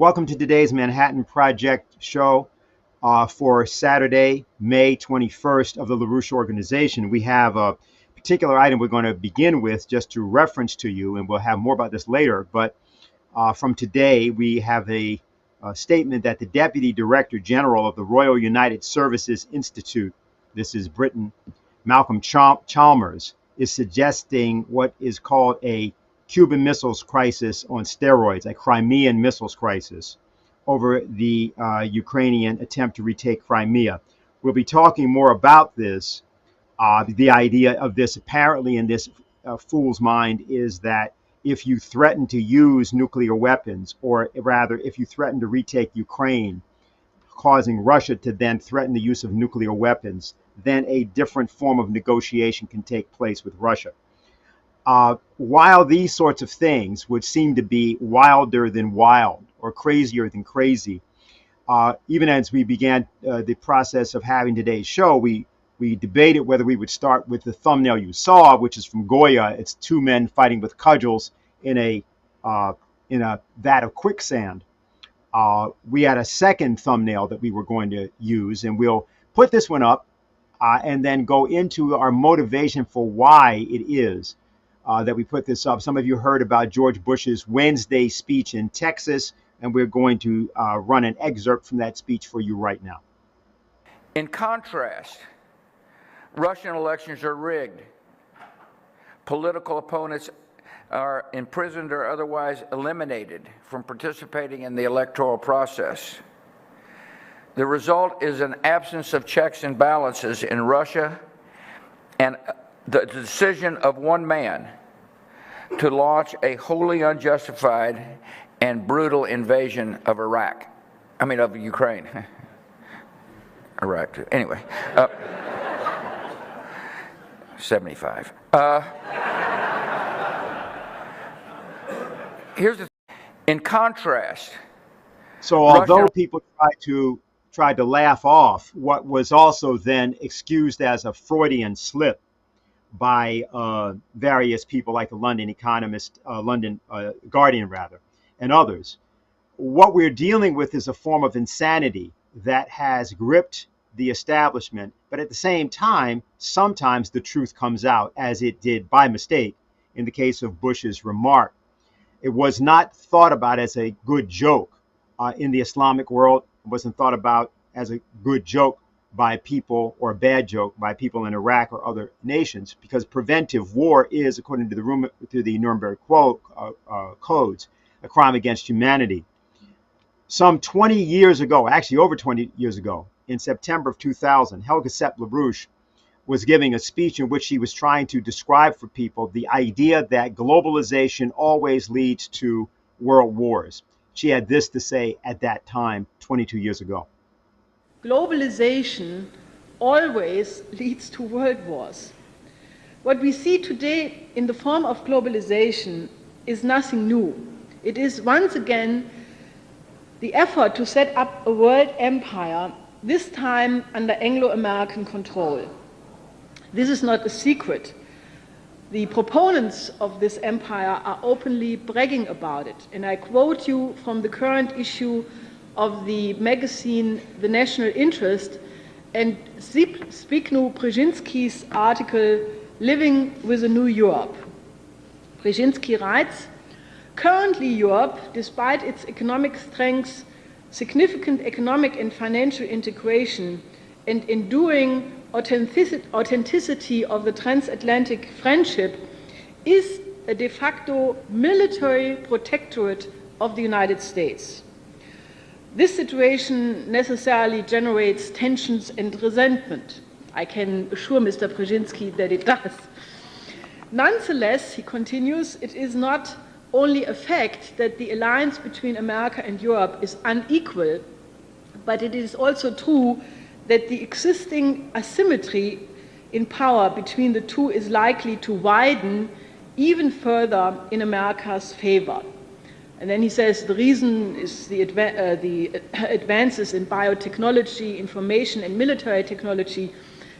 Welcome to today's Manhattan Project show for Saturday, May 21st of the LaRouche organization. We have a particular item we're going to begin with just to reference to you, and we'll have more about this later. But from today, we have a statement that the Deputy Director General of the Royal United Services Institute, this is Britain, Malcolm Chalmers, is suggesting what is called a Cuban missiles crisis on steroids, a Crimean missiles crisis over the Ukrainian attempt to retake Crimea. We'll be talking more about this. The idea of this apparently in this fool's mind is that if you threaten to use nuclear weapons, or rather if you threaten to retake Ukraine, causing Russia to then threaten the use of nuclear weapons, then a different form of negotiation can take place with Russia. While these sorts of things would seem to be wilder than wild or crazier than crazy, even as we began the process of having today's show, we debated whether we would start with the thumbnail you saw, which is from Goya. It's two men fighting with cudgels in a vat of quicksand. We had a second thumbnail that we were going to use, and we'll put this one up and then go into our motivation for why it is that we put this up. Some of you heard about George Bush's Wednesday speech in Texas, and we're going to run an excerpt from that speech for you right now. In contrast, Russian elections are rigged. Political opponents are imprisoned or otherwise eliminated from participating in the electoral process. The result is an absence of checks and balances in Russia and the decision of one man to launch a wholly unjustified and brutal invasion of of Ukraine. Iraq, anyway. 75. Here's the in contrast. So although people tried to laugh off what was also then excused as a Freudian slip by various people like the London Economist, London Guardian rather, and others, what we're dealing with is a form of insanity that has gripped the establishment, but at the same time, sometimes the truth comes out, as it did by mistake in the case of Bush's remark. It was not thought about as a good joke in the Islamic world. It wasn't thought about as a good joke by people, or a bad joke by people in Iraq or other nations, because preventive war is, according to the Nuremberg codes, a crime against humanity. Some 20 years ago, actually over 20 years ago, in September of 2000, Helga Sepp-LaRouche was giving a speech in which she was trying to describe for people the idea that globalization always leads to world wars. She had this to say at that time, 22 years ago. Globalization always leads to world wars. What we see today in the form of globalization is nothing new. It is once again the effort to set up a world empire, this time under Anglo-American control. This is not a secret. The proponents of this empire are openly bragging about it. And I quote you from the current issue of the magazine The National Interest and Zbigniew Brzezinski's article, Living with a New Europe. Brzezinski writes, currently Europe, despite its economic strength, significant economic and financial integration, and enduring authenticity of the transatlantic friendship, is a de facto military protectorate of the United States. This situation necessarily generates tensions and resentment. I can assure Mr. Brzezinski that it does. Nonetheless, he continues, it is not only a fact that the alliance between America and Europe is unequal, but it is also true that the existing asymmetry in power between the two is likely to widen even further in America's favor. And then he says the reason is the advances in biotechnology, information and military technology.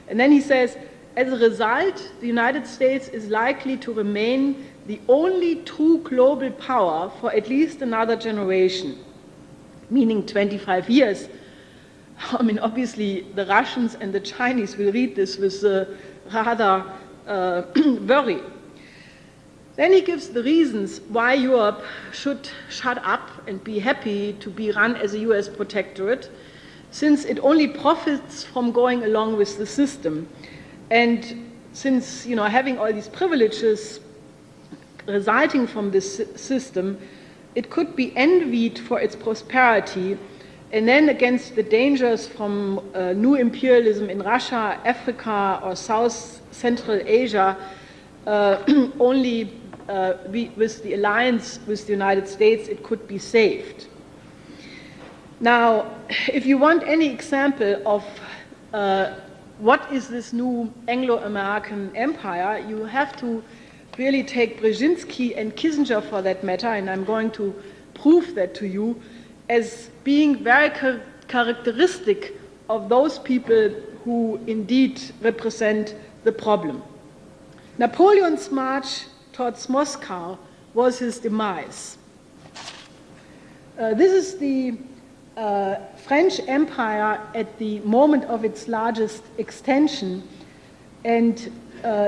And then he says, as a result, the United States is likely to remain the only true global power for at least another generation. meaning 25 years. I mean, obviously, the Russians and the Chinese will read this with rather worry. Then he gives the reasons why Europe should shut up and be happy to be run as a US protectorate, since it only profits from going along with the system. And since, having all these privileges resulting from this system, it could be envied for its prosperity, and then against the dangers from new imperialism in Russia, Africa, or South Central Asia, only with the alliance with the United States, it could be saved. Now, if you want any example of what is this new Anglo-American empire, you have to really take Brzezinski and Kissinger for that matter, and I'm going to prove that to you, as being very characteristic of those people who indeed represent the problem. Napoleon's march towards Moscow was his demise. This is the French Empire at the moment of its largest extension, and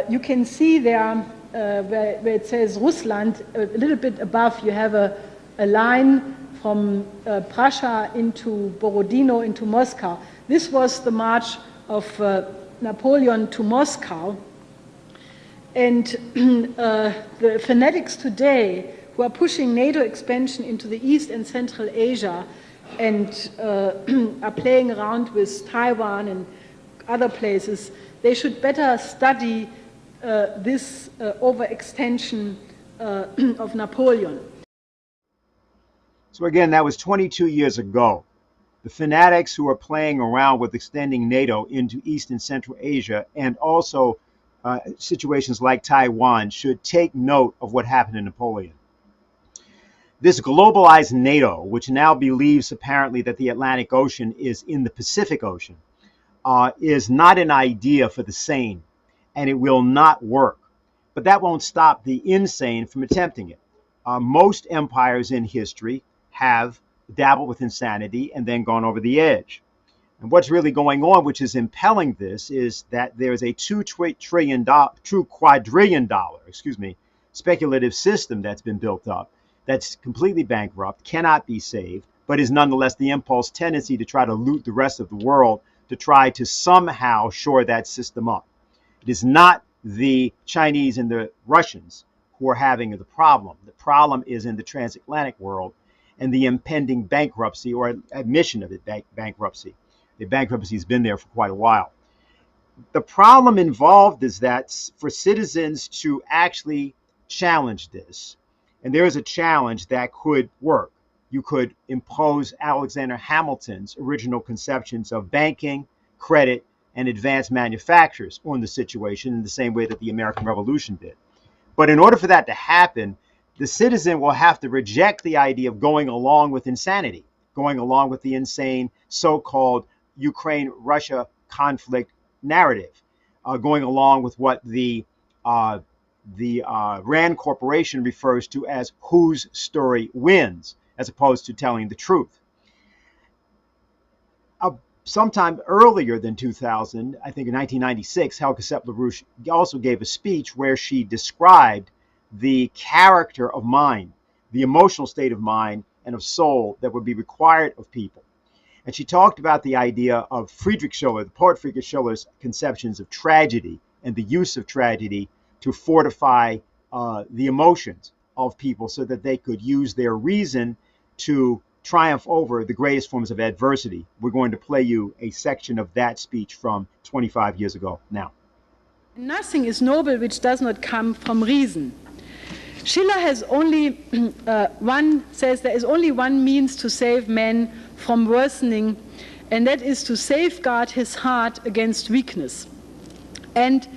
you can see there where it says Russland, a little bit above you have a line from Prussia into Borodino into Moscow. This was the march of Napoleon to Moscow. And the fanatics today who are pushing NATO expansion into the East and Central Asia and are playing around with Taiwan and other places, they should better study this overextension of Napoleon. So again, that was 22 years ago. The fanatics who are playing around with extending NATO into East and Central Asia, and also situations like Taiwan, should take note of what happened to Napoleon. This globalized NATO, which now believes apparently that the Atlantic Ocean is in the Pacific Ocean, is not an idea for the sane, and it will not work. But that won't stop the insane from attempting it. Most empires in history have dabbled with insanity and then gone over the edge. And what's really going on, which is impelling this, is that there's a $2 quadrillion speculative system that's been built up that's completely bankrupt, cannot be saved, but is nonetheless the impulse tendency to try to loot the rest of the world, to try to somehow shore that system up. It is not the Chinese and the Russians who are having the problem. The problem is in the transatlantic world and the impending bankruptcy, or admission of it, bankruptcy. The bankruptcy has been there for quite a while. The problem involved is that for citizens to actually challenge this, and there is a challenge that could work. You could impose Alexander Hamilton's original conceptions of banking, credit, and advanced manufacturers on the situation in the same way that the American Revolution did. But in order for that to happen, the citizen will have to reject the idea of going along with insanity, going along with the insane so-called Ukraine-Russia conflict narrative, going along with what the Rand Corporation refers to as whose story wins, as opposed to telling the truth. Sometime earlier than 2000, I think in 1996, Helga Sepp-LaRouche also gave a speech where she described the character of mind, the emotional state of mind and of soul that would be required of people. And she talked about the idea of Friedrich Schiller, the poet Friedrich Schiller's conceptions of tragedy and the use of tragedy to fortify the emotions of people so that they could use their reason to triumph over the greatest forms of adversity. We're going to play you a section of that speech from 25 years ago now. Nothing is noble which does not come from reason. Schiller has only says there is only one means to save man from worsening, and that is to safeguard his heart against weakness. And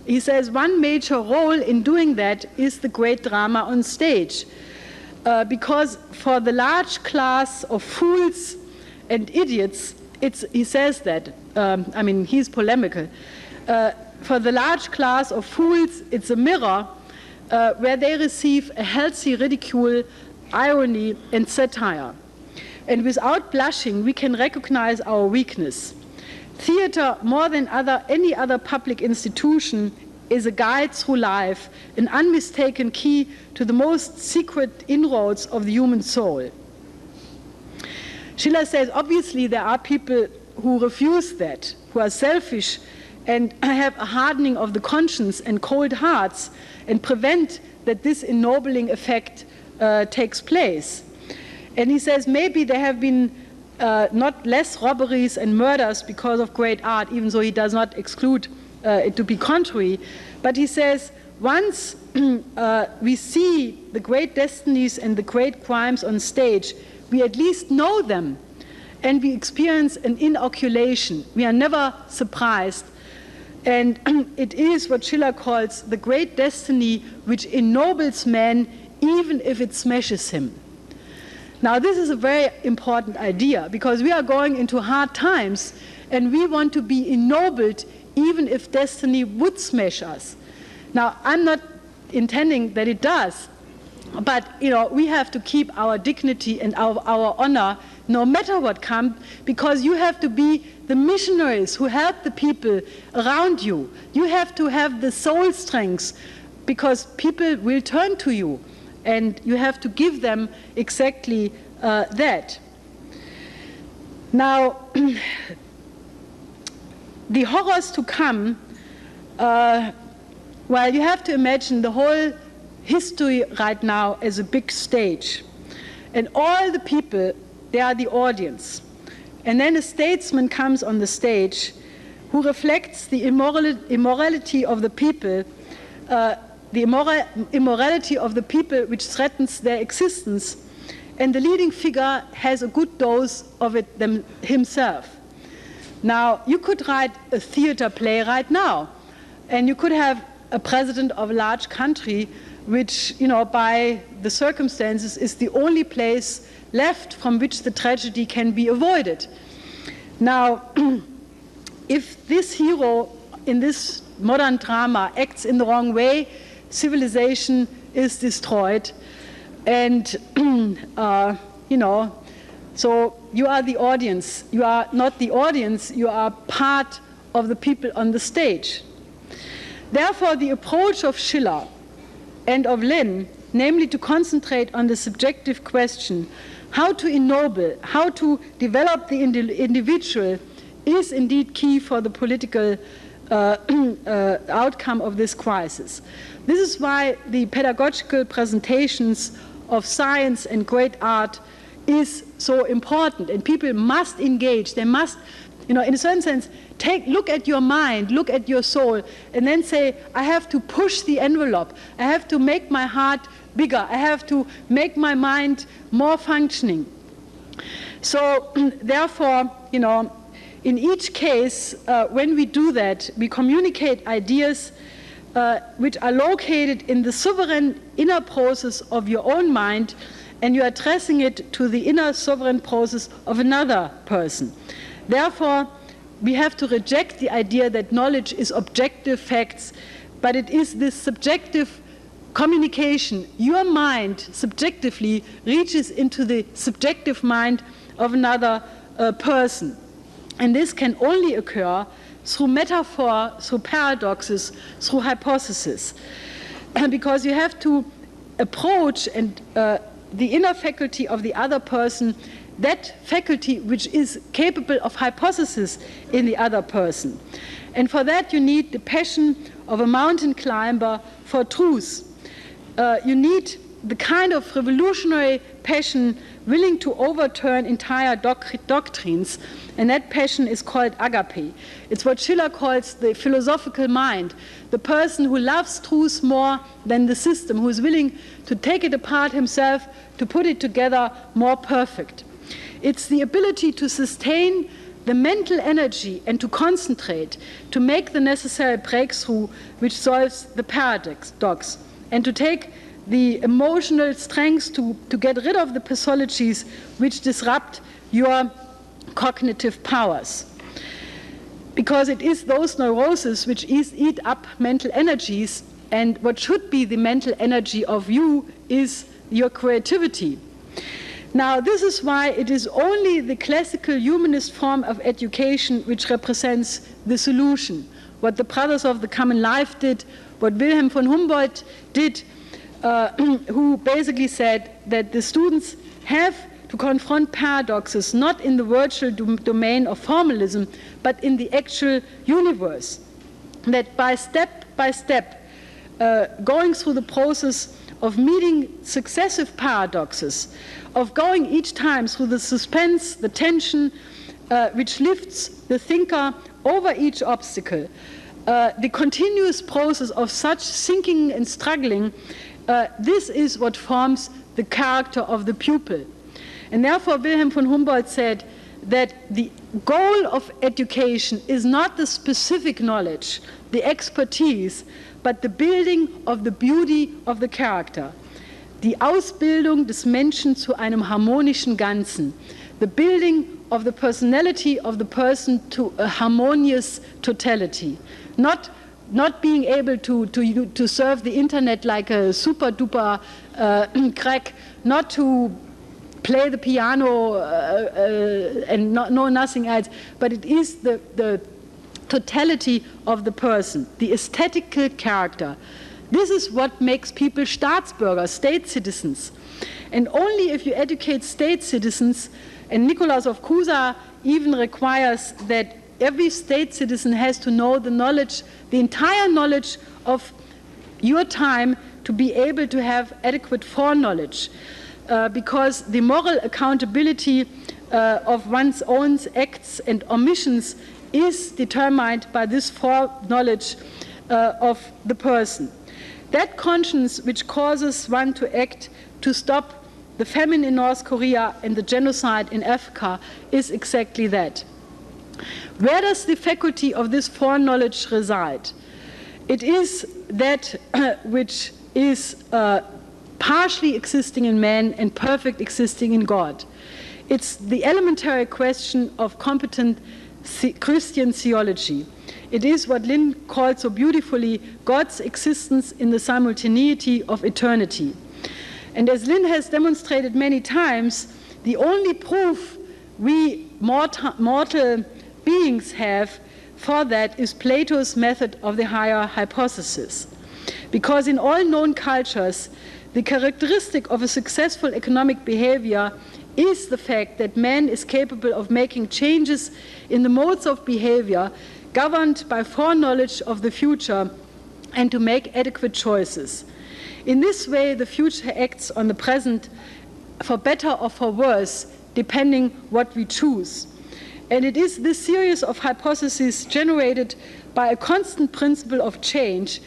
he says one major role in doing that is the great drama on stage. Because for the large class of fools and idiots, he says that, he's polemical. For the large class of fools, it's a mirror where they receive a healthy ridicule, irony, and satire. And without blushing, we can recognize our weakness. Theater, more than any other public institution, is a guide through life, an unmistaken key to the most secret inroads of the human soul. Schiller says, obviously, there are people who refuse that, who are selfish and have a hardening of the conscience and cold hearts and prevent that this ennobling effect takes place. And he says maybe there have been not less robberies and murders because of great art, even though he does not exclude it to be contrary. But he says once we see the great destinies and the great crimes on stage, we at least know them, and we experience an inoculation. We are never surprised. And it is what Schiller calls the great destiny which ennobles man even if it smashes him. Now, this is a very important idea because we are going into hard times and we want to be ennobled even if destiny would smash us. Now, I'm not intending that it does, but we have to keep our dignity and our honor no matter what comes, because you have to be the missionaries who help the people around you. You have to have the soul strength because people will turn to you, and you have to give them exactly that. Now, the horrors to come, well, you have to imagine the whole history right now as a big stage. And all the people, they are the audience. And then a statesman comes on the stage who reflects the immorality of the people, the immorality of the people which threatens their existence. And the leading figure has a good dose of it himself. Now, you could write a theater play right now, and you could have a president of a large country which, by the circumstances, is the only place left from which the tragedy can be avoided. Now, if this hero in this modern drama acts in the wrong way, civilization is destroyed. And, so you are the audience. You are not the audience, you are part of the people on the stage. Therefore, the approach of Schiller and of Lynn, namely to concentrate on the subjective question, how to ennoble, how to develop the individual, is indeed key for the political outcome of this crisis. This is why the pedagogical presentations of science and great art is so important, and people must engage. They must, in a certain sense, look at your mind, look at your soul, and then say, I have to push the envelope. I have to make my heart bigger. I have to make my mind more functioning. So, therefore, in each case, when we do that, we communicate ideas which are located in the sovereign inner process of your own mind, and you are addressing it to the inner sovereign process of another person. Therefore, we have to reject the idea that knowledge is objective facts, but it is this subjective communication. Your mind subjectively reaches into the subjective mind of another person. And this can only occur through metaphor, through paradoxes, through hypothesis. Because you have to approach and the inner faculty of the other person, that faculty which is capable of hypothesis in the other person. And for that you need the passion of a mountain climber for truth. You need the kind of revolutionary passion willing to overturn entire doctrines, and that passion is called agape. It's what Schiller calls the philosophical mind, the person who loves truth more than the system, who is willing to take it apart himself, to put it together more perfect. It's the ability to sustain the mental energy and to concentrate, to make the necessary breakthrough which solves the paradox, and to take the emotional strength to get rid of the pathologies which disrupt your cognitive powers. Because it is those neuroses which eat up mental energies, and what should be the mental energy of you is your creativity. Now, this is why it is only the classical humanist form of education which represents the solution. What the Brothers of the Common Life did, what Wilhelm von Humboldt did, who basically said that the students have to confront paradoxes not in the virtual domain of formalism, but in the actual universe. That by step, going through the process of meeting successive paradoxes, of going each time through the suspense, the tension, which lifts the thinker over each obstacle, the continuous process of such thinking and struggling, this is what forms the character of the pupil. And therefore, Wilhelm von Humboldt said that the goal of education is not the specific knowledge, the expertise, but the building of the beauty of the character. Die Ausbildung des Menschen zu einem harmonischen Ganzen. The building of the personality of the person to a harmonious totality. Not being able to surf the internet like a super duper crack, not to play the piano and know nothing else, but it is the totality of the person, the aesthetical character. This is what makes people Staatsbürger, state citizens. And only if you educate state citizens, and Nikolaus of Cusa even requires that every state citizen has to know the knowledge, the entire knowledge of your time to be able to have adequate foreknowledge. Because the moral accountability of one's own acts and omissions is determined by this foreknowledge of the person. That conscience which causes one to act to stop the famine in North Korea and the genocide in Africa is exactly that. Where does the faculty of this foreknowledge reside? It is that which is partially existing in man and perfect existing in God. It's the elementary question of competent Christian theology. It is what Lynn called so beautifully God's existence in the simultaneity of eternity. And as Lynn has demonstrated many times, the only proof we mortal beings have for that is Plato's method of the higher hypothesis. Because in all known cultures, the characteristic of a successful economic behavior is the fact that man is capable of making changes in the modes of behavior governed by foreknowledge of the future and to make adequate choices. In this way, the future acts on the present for better or for worse, depending what we choose. And it is this series of hypotheses generated by a constant principle of change,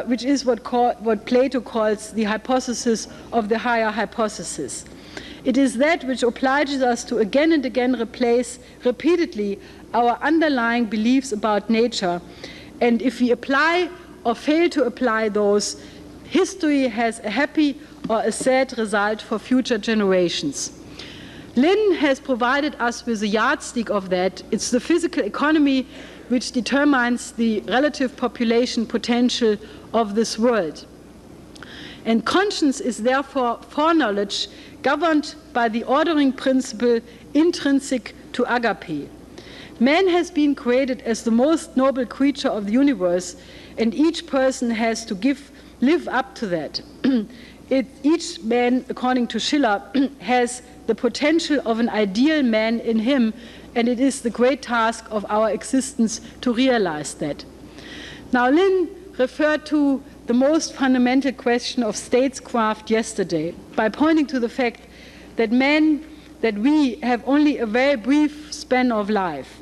which is what Plato calls the hypothesis of the higher hypothesis. It is that which obliges us to again and again replace repeatedly our underlying beliefs about nature. And if we apply or fail to apply those, history has a happy or a sad result for future generations. Lynn has provided us with a yardstick of that. It's the physical economy which determines the relative population potential of this world. And conscience is therefore foreknowledge governed by the ordering principle intrinsic to agape. Man has been created as the most noble creature of the universe, and each person has to live up to that. Each man, according to Schiller, has the potential of an ideal man in him, and it is the great task of our existence to realize that. Now, Lynn referred to the most fundamental question of statescraft yesterday by pointing to the fact that we have only a very brief span of life.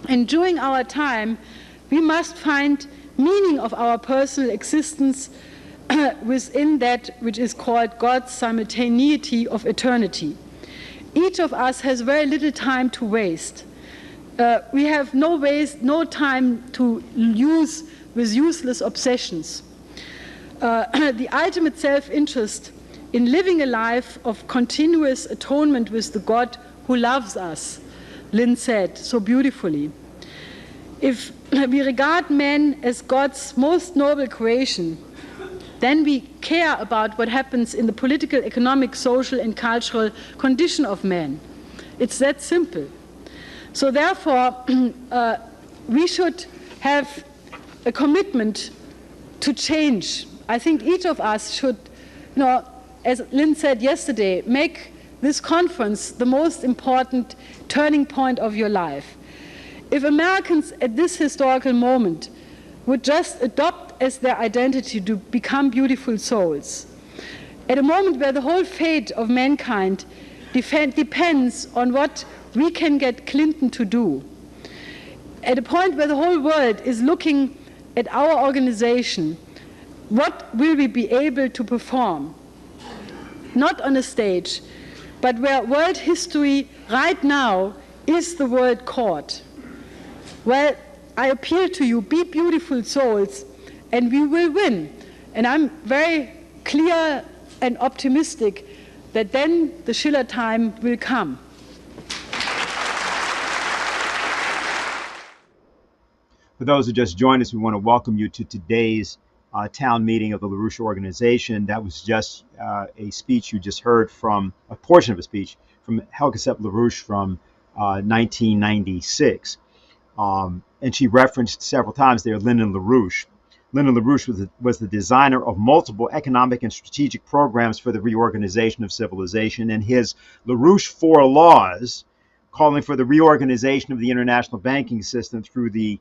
And during our time, we must find meaning of our personal existence within that which is called God's simultaneity of eternity. Each of us has very little time to waste. We have no time to use with useless obsessions. The ultimate self-interest in living a life of continuous atonement with the God who loves us, Lynn said so beautifully. If we regard man as God's most noble creation, then we care about what happens in the political, economic, social, and cultural condition of man. It's that simple. So therefore, we should have a commitment to change. I think each of us should, as Lynn said yesterday, make this conference the most important turning point of your life. If Americans at this historical moment would just adopt as their identity to become beautiful souls, at a moment where the whole fate of mankind depends on what we can get Clinton to do, at a point where the whole world is looking at our organization, what will we be able to perform? Not on a stage, but where world history right now is the world court. Well, I appeal to you, be beautiful souls, and we will win. And I'm very clear and optimistic that then the Schiller time will come. For those who just joined us, we want to welcome you to today's town meeting of the LaRouche organization. That was just a speech you just heard from, a portion of a speech from Helga Sepp LaRouche from 1996. And she referenced several times there Lyndon LaRouche. Lyndon LaRouche was the designer of multiple economic and strategic programs for the reorganization of civilization, and his LaRouche Four Laws, calling for the reorganization of the international banking system through the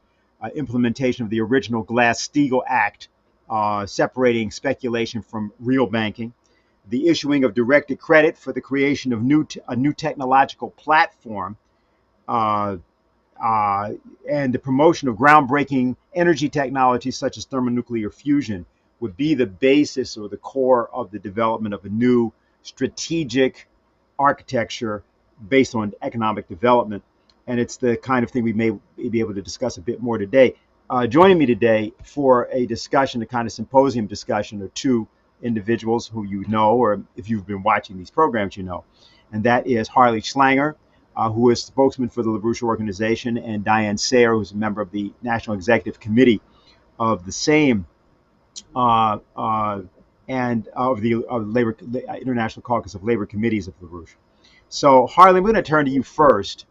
implementation of the original Glass-Steagall Act, separating speculation from real banking, the issuing of directed credit for the creation of a new technological platform, and the promotion of groundbreaking energy technologies such as thermonuclear fusion would be the basis or the core of the development of a new strategic architecture based on economic development. And it's the kind of thing we may be able to discuss a bit more today. Joining me today for a discussion, a kind of symposium discussion, are two individuals who you know, or if you've been watching these programs, you know. And that is Harley Schlanger, who is spokesman for the LaRouche organization, and Diane Sayre, who's a member of the National Executive Committee of the same, and of the International Caucus of Labor Committees of LaRouche. So, Harley, I'm going to turn to you first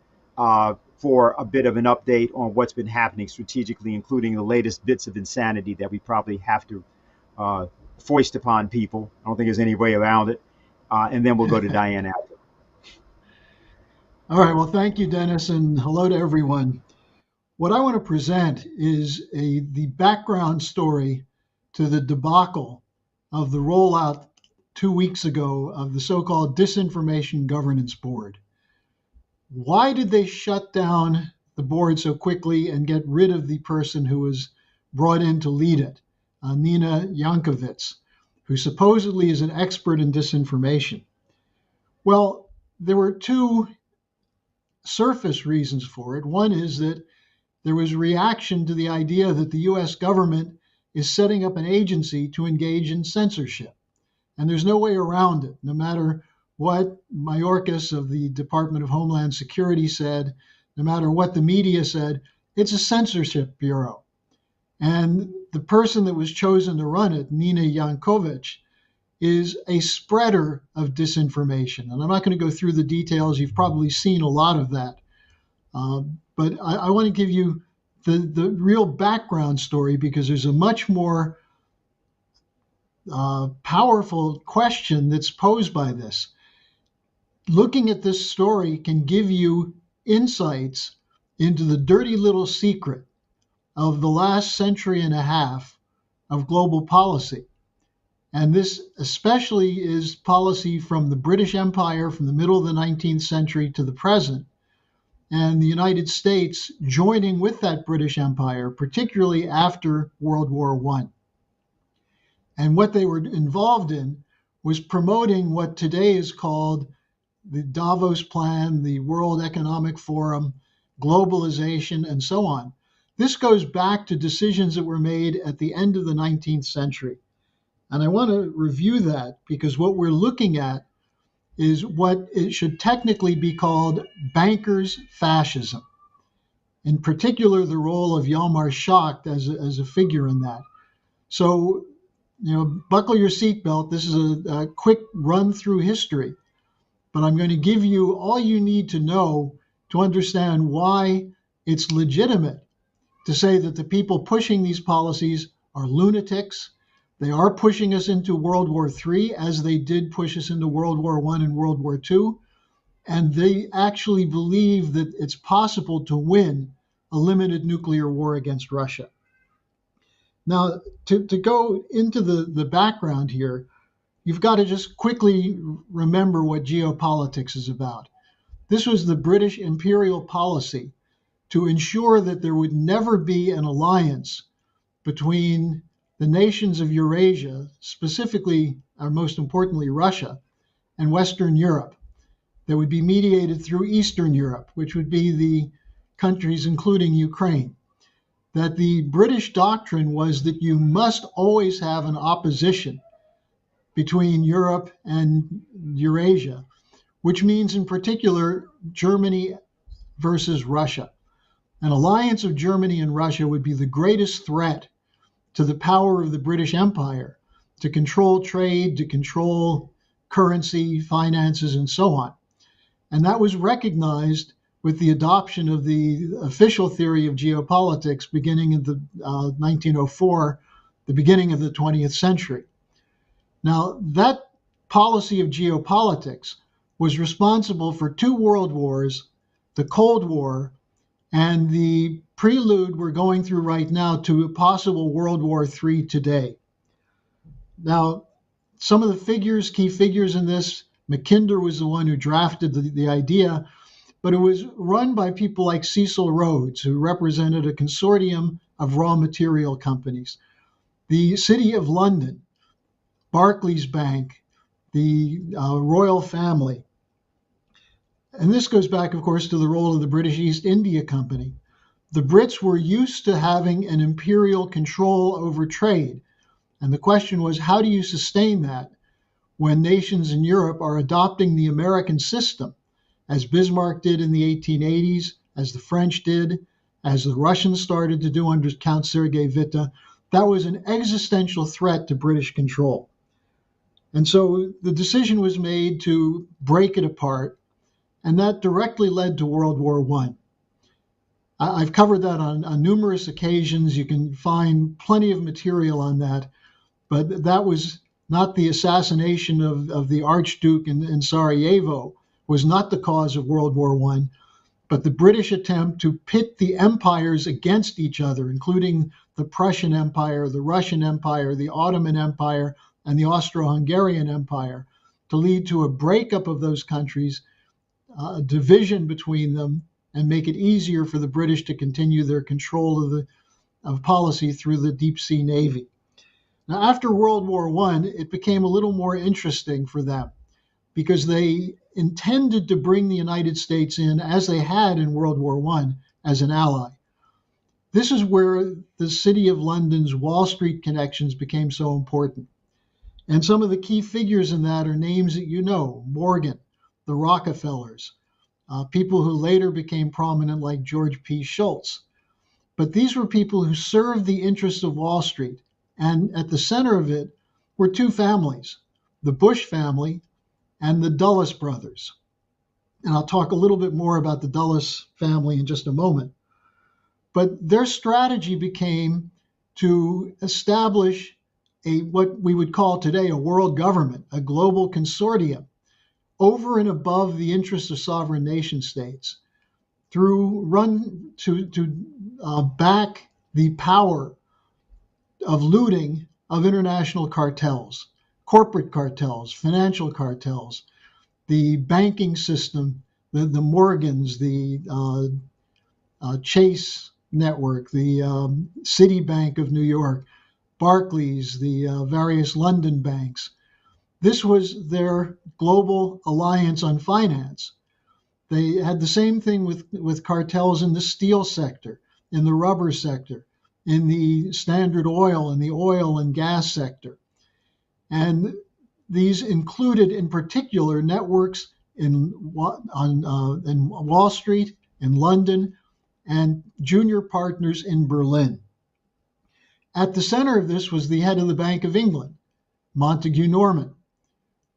for a bit of an update on what's been happening strategically, including the latest bits of insanity that we probably have to foist upon people. I don't think there's any way around it. And then we'll go to Diane after. All right, well, thank you, Dennis, and hello to everyone. What I want to present is the background story to the debacle of the rollout 2 weeks ago of the so-called Disinformation Governance Board. Why did they shut down the board so quickly and get rid of the person who was brought in to lead it, Nina Yankovits, who supposedly is an expert in disinformation? Well, there were two surface reasons for it. One is that there was reaction to the idea that the US government is setting up an agency to engage in censorship. And there's no way around it. No matter what Mayorkas of the Department of Homeland Security said, no matter what the media said, it's a censorship bureau. And the person that was chosen to run it, Nina Yankovich, is a spreader of disinformation. And I'm not going to go through the details. You've probably seen a lot of that. But I want to give you the real background story, because there's a much more powerful question that's posed by this. Looking at this story can give you insights into the dirty little secret of the last century and a half of global policy. And this especially is policy from the British Empire from the middle of the 19th century to the present, and the United States joining with that British Empire, particularly after World War I. And what they were involved in was promoting what today is called the Davos Plan, the World Economic Forum, globalization, and so on. This goes back to decisions that were made at the end of the 19th century. And I want to review that, because what we're looking at is what it should technically be called bankers' fascism. In particular, the role of Hjalmar Schacht as a figure in that. So buckle your seatbelt. This is a quick run through history, but I'm going to give you all you need to know to understand why it's legitimate to say that the people pushing these policies are lunatics. They are pushing us into World War III, as they did push us into World War I and World War II. And they actually believe that it's possible to win a limited nuclear war against Russia. Now, to go into the background here, you've got to just quickly remember what geopolitics is about. This was the British imperial policy to ensure that there would never be an alliance between the nations of Eurasia, specifically, or most importantly, Russia, and Western Europe, that would be mediated through Eastern Europe, which would be the countries including Ukraine. That the British doctrine was that you must always have an opposition between Europe and Eurasia, which means in particular Germany versus Russia. An alliance of Germany and Russia would be the greatest threat to the power of the British Empire to control trade, to control currency, finances, and so on. And that was recognized with the adoption of the official theory of geopolitics beginning in 1904, the beginning of the 20th century. Now, that policy of geopolitics was responsible for two world wars, the Cold War, and the prelude we're going through right now to a possible World War III today. Now, some of the key figures in this, Mackinder was the one who drafted the idea, but it was run by people like Cecil Rhodes, who represented a consortium of raw material companies. The City of London, Barclays Bank, the royal family. And this goes back, of course, to the role of the British East India Company. The Brits were used to having an imperial control over trade. And the question was, how do you sustain that when nations in Europe are adopting the American system, as Bismarck did in the 1880s, as the French did, as the Russians started to do under Count Sergei Witte? That was an existential threat to British control. And so the decision was made to break it apart, and that directly led to World War I. I've covered that on numerous occasions. You can find plenty of material on that, but that was not the assassination of the Archduke in Sarajevo, was not the cause of World War I, but the British attempt to pit the empires against each other, including the Prussian Empire, the Russian Empire, the Ottoman Empire, and the Austro-Hungarian Empire, to lead to a breakup of those countries, a division between them, and make it easier for the British to continue their control of policy through the deep sea navy. Now, after World War I, it became a little more interesting for them because they intended to bring the United States in, as they had in World War I, as an ally. This is where the City of London's Wall Street connections became so important. And some of the key figures in that are names that you know: Morgan, the Rockefellers, people who later became prominent like George P. Shultz. But these were people who served the interests of Wall Street. And at the center of it were two families, the Bush family and the Dulles brothers. And I'll talk a little bit more about the Dulles family in just a moment. But their strategy became to establish what we would call today a world government, a global consortium, over and above the interests of sovereign nation states, to back the power of looting of international cartels, corporate cartels, financial cartels, the banking system, the Morgans, the Chase network, the Citibank of New York, Barclays, the various London banks. This was their global alliance on finance. They had the same thing with cartels in the steel sector, in the rubber sector, in the Standard Oil and the oil and gas sector. And these included, in particular, networks in Wall Street, in London, and junior partners in Berlin. At the center of this was the head of the Bank of England, Montague Norman,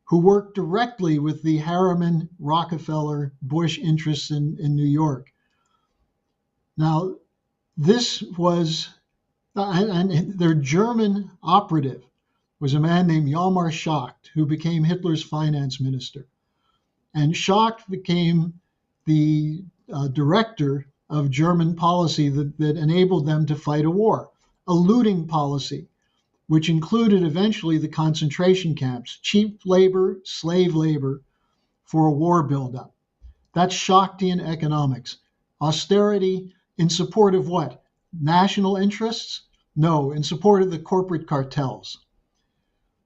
who worked directly with the Harriman, Rockefeller, Bush interests in New York. Now, this was, and their German operative was a man named Hjalmar Schacht, who became Hitler's finance minister. And Schacht became the director of German policy that enabled them to fight a war, a looting policy, which included eventually the concentration camps, cheap labor, slave labor for a war buildup. That's Schachtian economics. Austerity in support of what? National interests? No, in support of the corporate cartels.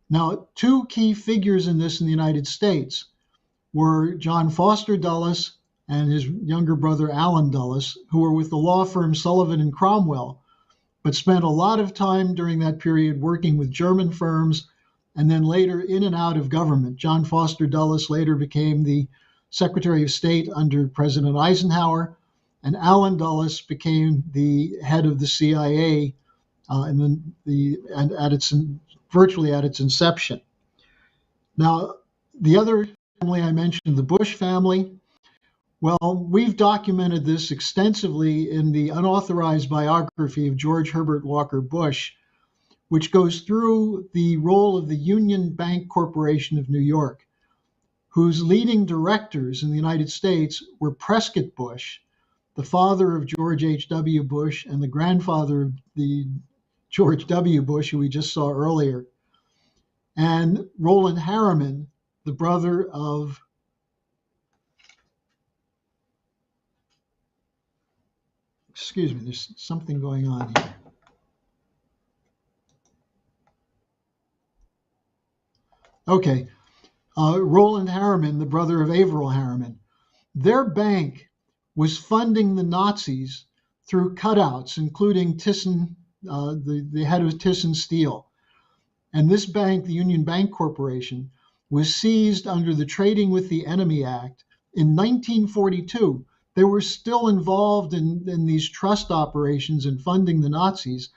Now, two key figures in this in the United States were John Foster Dulles and his younger brother Alan Dulles, who were with the law firm Sullivan and Cromwell, but spent a lot of time during that period working with German firms and then later in and out of government. John Foster Dulles later became the Secretary of State under President Eisenhower, and Alan Dulles became the head of the CIA virtually at its inception. Now, the other family I mentioned, the Bush family, well, we've documented this extensively in the unauthorized biography of George Herbert Walker Bush, which goes through the role of the Union Bank Corporation of New York, whose leading directors in the United States were Prescott Bush, the father of George H.W. Bush and the grandfather of the George W. Bush, who we just saw earlier, and Roland Harriman, the brother of excuse me, there's something going on here. Okay, Roland Harriman, the brother of Averell Harriman. Their bank was funding the Nazis through cutouts, including Thyssen, the head of Thyssen Steel. And this bank, the Union Bank Corporation, was seized under the Trading with the Enemy Act in 1942. They were still involved in these trust operations and funding the Nazis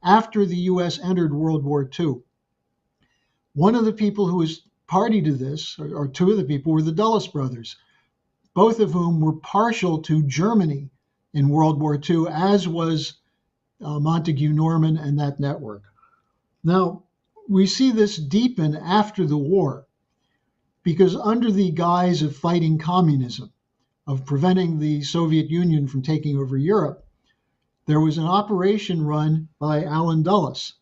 after the U.S. entered World War II. One of the people who was party to this, or two of the people, were the Dulles brothers, both of whom were partial to Germany in World War II, as was Montague Norman and that network. Now, we see this deepen after the war, because under the guise of fighting communism, of preventing the Soviet Union from taking over Europe, there was an operation run by Alan Dulles.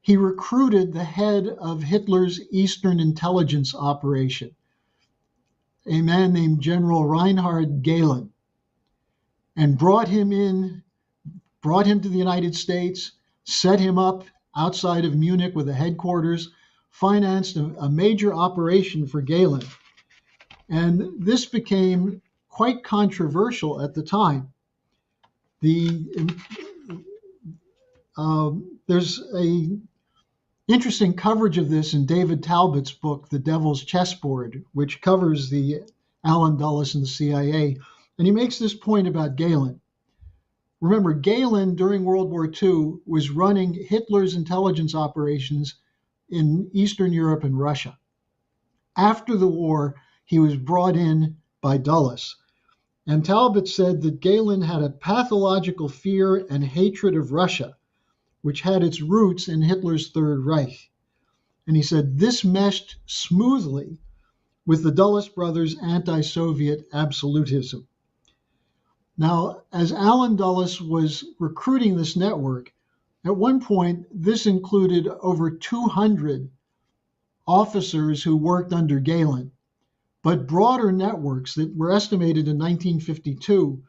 He recruited the head of Hitler's Eastern Intelligence Operation, a man named General Reinhard Gehlen, and brought him to the United States, set him up outside of Munich with a headquarters, financed a major operation for Gehlen. And this became quite controversial at the time. There's a interesting coverage of this in David Talbot's book, The Devil's Chessboard, which covers the Alan Dulles and the CIA. And he makes this point about Gehlen. Remember, Gehlen during World War II was running Hitler's intelligence operations in Eastern Europe and Russia. After the war, he was brought in by Dulles. And Talbot said that Gehlen had a pathological fear and hatred of Russia, which had its roots in Hitler's Third Reich. And he said this meshed smoothly with the Dulles brothers' anti-Soviet absolutism. Now, as Alan Dulles was recruiting this network, at one point, this included over 200 officers who worked under Gehlen, but broader networks that were estimated in 1952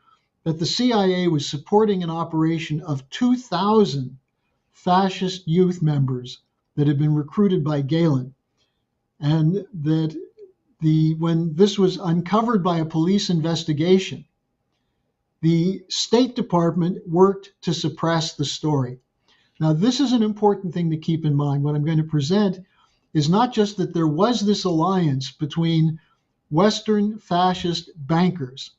that the CIA was supporting an operation of 2,000 fascist youth members that had been recruited by Gehlen, and that when this was uncovered by a police investigation, the State Department worked to suppress the story. Now, this is an important thing to keep in mind. What I'm going to present is not just that there was this alliance between Western fascist bankers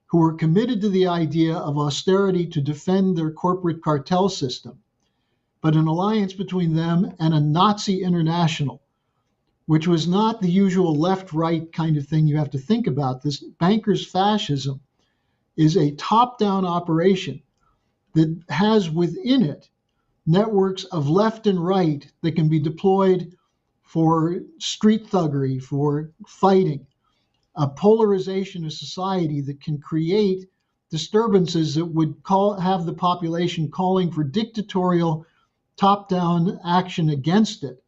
who were committed to the idea of austerity to defend their corporate cartel system, but an alliance between them and a Nazi international, which was not the usual left-right kind of thing you have to think about. This bankers' fascism is a top-down operation that has within it networks of left and right that can be deployed for street thuggery, for fighting, a polarization of society that can create disturbances that would have the population calling for dictatorial top-down action against it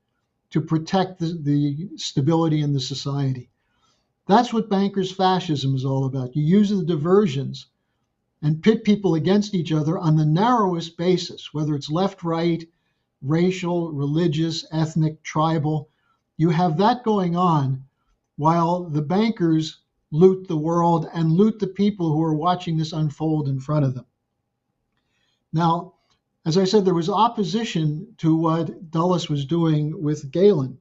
to protect the stability in the society. That's what bankers' fascism is all about. You use the diversions and pit people against each other on the narrowest basis, whether it's left, right, racial, religious, ethnic, tribal. You have that going on while the bankers loot the world and loot the people who are watching this unfold in front of them. Now, as I said, there was opposition to what Dulles was doing with Galen.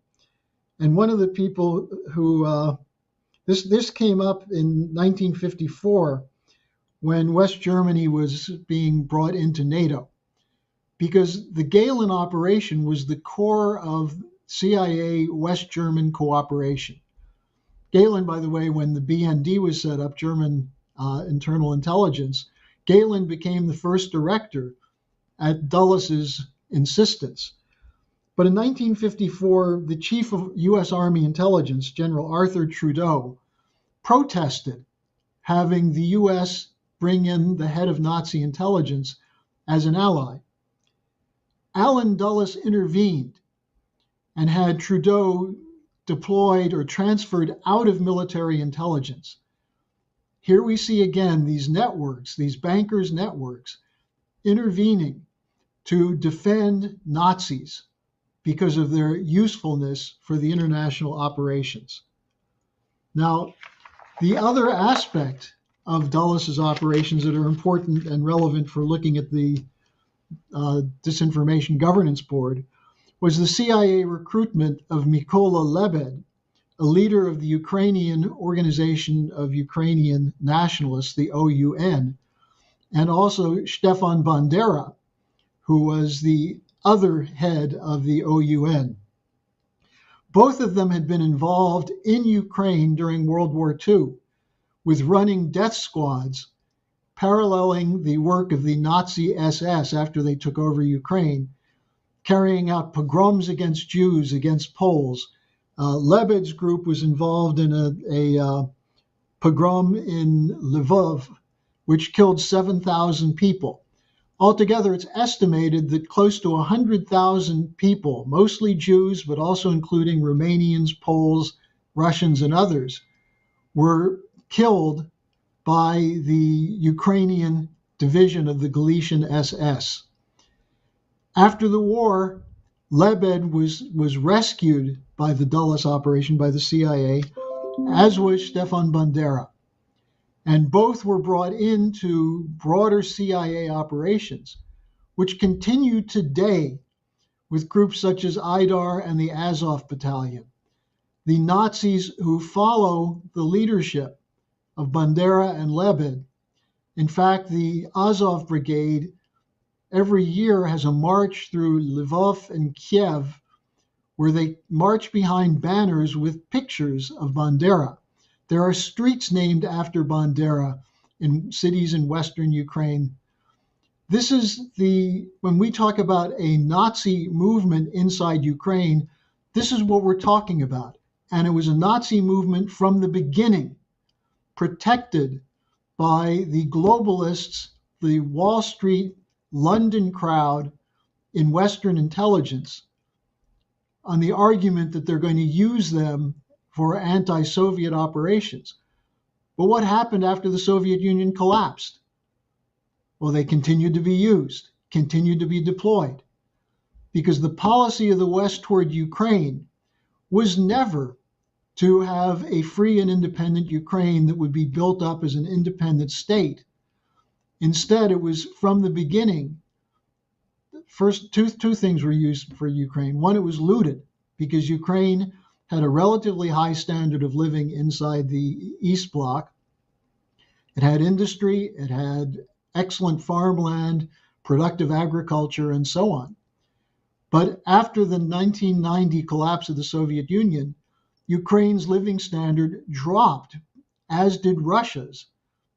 And one of the people who, this came up in 1954 when West Germany was being brought into NATO, because the Galen operation was the core of CIA West German cooperation. Galen, by the way, when the BND was set up, German Internal Intelligence, Galen became the first director at Dulles's insistence. But in 1954, the chief of U.S. Army Intelligence, General Arthur Trudeau, protested having the U.S. bring in the head of Nazi intelligence as an ally. Allen Dulles intervened and had Trudeau deployed or transferred out of military intelligence. Here we see again these networks, these bankers' networks, intervening to defend Nazis because of their usefulness for the international operations. Now, the other aspect of Dulles's operations that are important and relevant for looking at the Disinformation Governance Board was the CIA recruitment of Mykola Lebed, a leader of the Ukrainian Organization of Ukrainian Nationalists, the OUN, and also Stefan Bandera, who was the other head of the OUN. Both of them had been involved in Ukraine during World War II with running death squads, paralleling the work of the Nazi SS after they took over Ukraine, carrying out pogroms against Jews, against Poles. Lebed's group was involved in a pogrom in Lvov, which killed 7,000 people. Altogether, it's estimated that close to 100,000 people, mostly Jews, but also including Romanians, Poles, Russians, and others, were killed by the Ukrainian division of the Galician SS. After the war, Lebed was rescued by the Dulles operation, by the CIA, as was Stefan Bandera. And both were brought into broader CIA operations, which continue today with groups such as IDAR and the Azov Battalion. The Nazis who follow the leadership of Bandera and Lebed. In fact, the Azov Brigade every year has a march through Lvov and Kiev where they march behind banners with pictures of Bandera. There are streets named after Bandera in cities in Western Ukraine. This is when we talk about a Nazi movement inside Ukraine, this is what we're talking about. And it was a Nazi movement from the beginning, protected by the globalists, the Wall Street, London crowd in Western intelligence, on the argument that they're going to use them for anti-Soviet operations. But what happened after the Soviet Union collapsed? Well, they continued to be used, continued to be deployed, because the policy of the West toward Ukraine was never to have a free and independent Ukraine that would be built up as an independent state. Instead, it was from the beginning, first two things were used for Ukraine. One, it was looted, because Ukraine had a relatively high standard of living inside the East Bloc. It had industry, it had excellent farmland, productive agriculture, and so on. But after the 1990 collapse of the Soviet Union, Ukraine's living standard dropped, as did Russia's,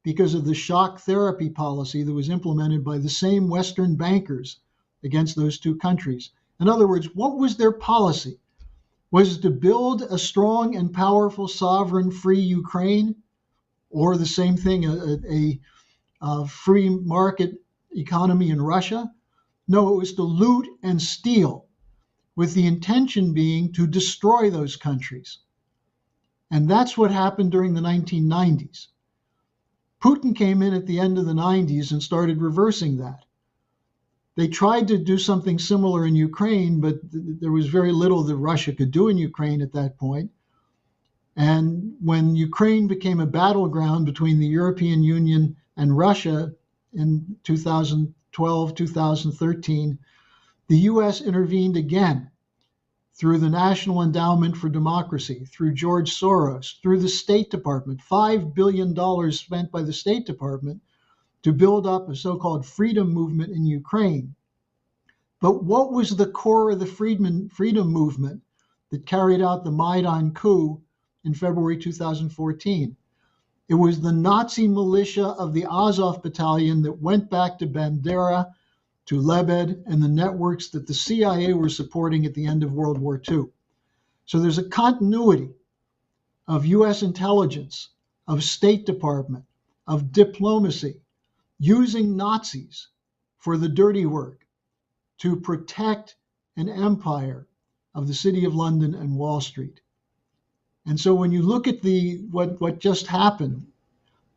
because of the shock therapy policy that was implemented by the same Western bankers against those two countries. In other words, what was their policy? Was it to build a strong and powerful, sovereign, free Ukraine, or the same thing, a free market economy in Russia? No, it was to loot and steal, with the intention being to destroy those countries. And that's what happened during the 1990s. Putin came in at the end of the 90s and started reversing that. They tried to do something similar in Ukraine, but there was very little that Russia could do in Ukraine at that point. And when Ukraine became a battleground between the European Union and Russia in 2012, 2013, the US intervened again through the National Endowment for Democracy, through George Soros, through the State Department, $5 billion spent by the State Department to build up a so-called freedom movement in Ukraine. But what was the core of the freedom movement that carried out the Maidan coup in February 2014? It was the Nazi militia of the Azov battalion that went back to Bandera, to Lebed, and the networks that the CIA were supporting at the end of World War II. So there's a continuity of US intelligence, of State Department, of diplomacy, using Nazis for the dirty work to protect an empire of the City of London and Wall Street. And so when you look at what just happened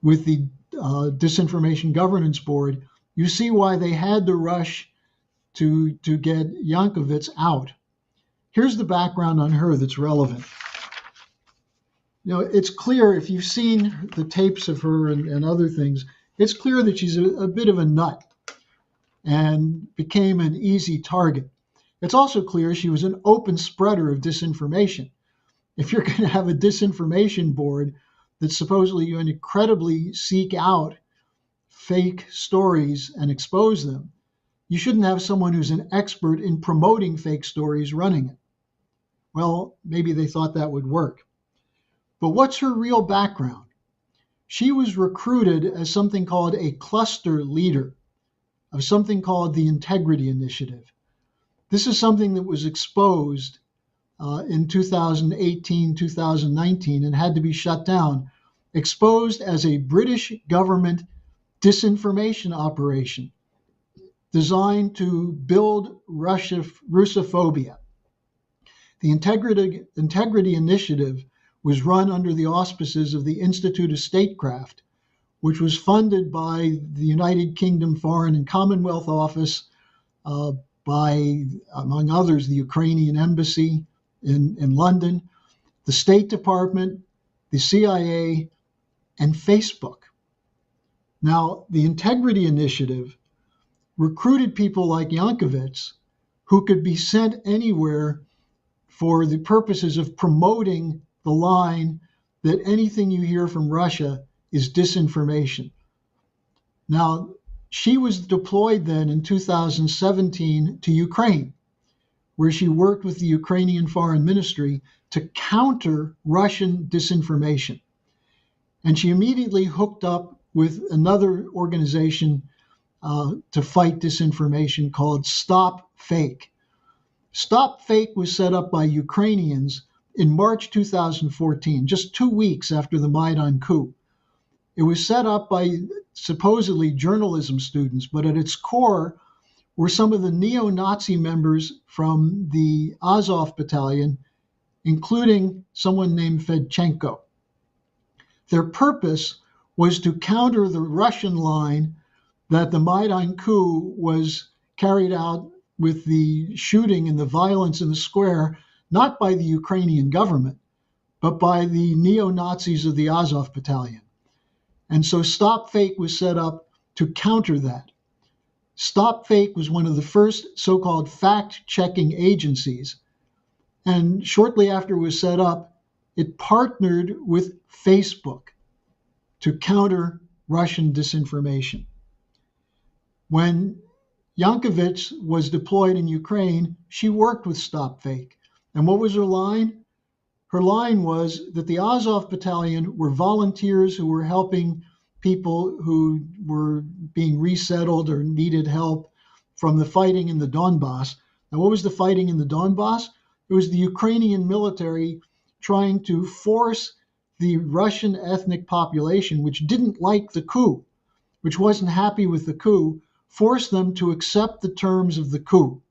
with the Disinformation Governance Board, you see why they had to rush to get Yankovits out. Here's the background on her that's relevant. You know, it's clear, if you've seen the tapes of her and other things, it's clear that she's a bit of a nut and became an easy target. It's also clear she was an open spreader of disinformation. If you're going to have a disinformation board that supposedly you incredibly seek out fake stories and expose them, you shouldn't have someone who's an expert in promoting fake stories running it. Well, maybe they thought that would work. But what's her real background? She was recruited as something called a cluster leader of something called the Integrity Initiative. This is something that was exposed in 2018, 2019, and had to be shut down, exposed as a British government disinformation operation designed to build Russophobia. The Integrity Initiative was run under the auspices of the Institute of Statecraft, which was funded by the United Kingdom Foreign and Commonwealth Office, by, among others, the Ukrainian Embassy in London, the State Department, the CIA, and Facebook. Now, the Integrity Initiative recruited people like Yankovits who could be sent anywhere for the purposes of promoting the line that anything you hear from Russia is disinformation. Now, she was deployed then in 2017 to Ukraine, where she worked with the Ukrainian Foreign Ministry to counter Russian disinformation. And she immediately hooked up with another organization to fight disinformation called Stop Fake. Stop Fake was set up by Ukrainians in March 2014, just 2 weeks after the Maidan coup. It was set up by supposedly journalism students, but at its core were some of the neo-Nazi members from the Azov battalion, including someone named Fedchenko. Their purpose was to counter the Russian line that the Maidan coup was carried out with the shooting and the violence in the square, not by the Ukrainian government, but by the neo-Nazis of the Azov battalion. And so Stop Fake was set up to counter that. Stop Fake was one of the first so-called fact-checking agencies. And shortly after it was set up, it partnered with Facebook to counter Russian disinformation. When Yankovic was deployed in Ukraine. She worked with Stop Fake. And what was her line? Her line was that the Azov Battalion were volunteers who were helping people who were being resettled or needed help from the fighting in the Donbass. Now, what was the fighting in the Donbass? It was the Ukrainian military trying to force the Russian ethnic population, which didn't like the coup, which wasn't happy with the coup, force them to accept the terms of the coup.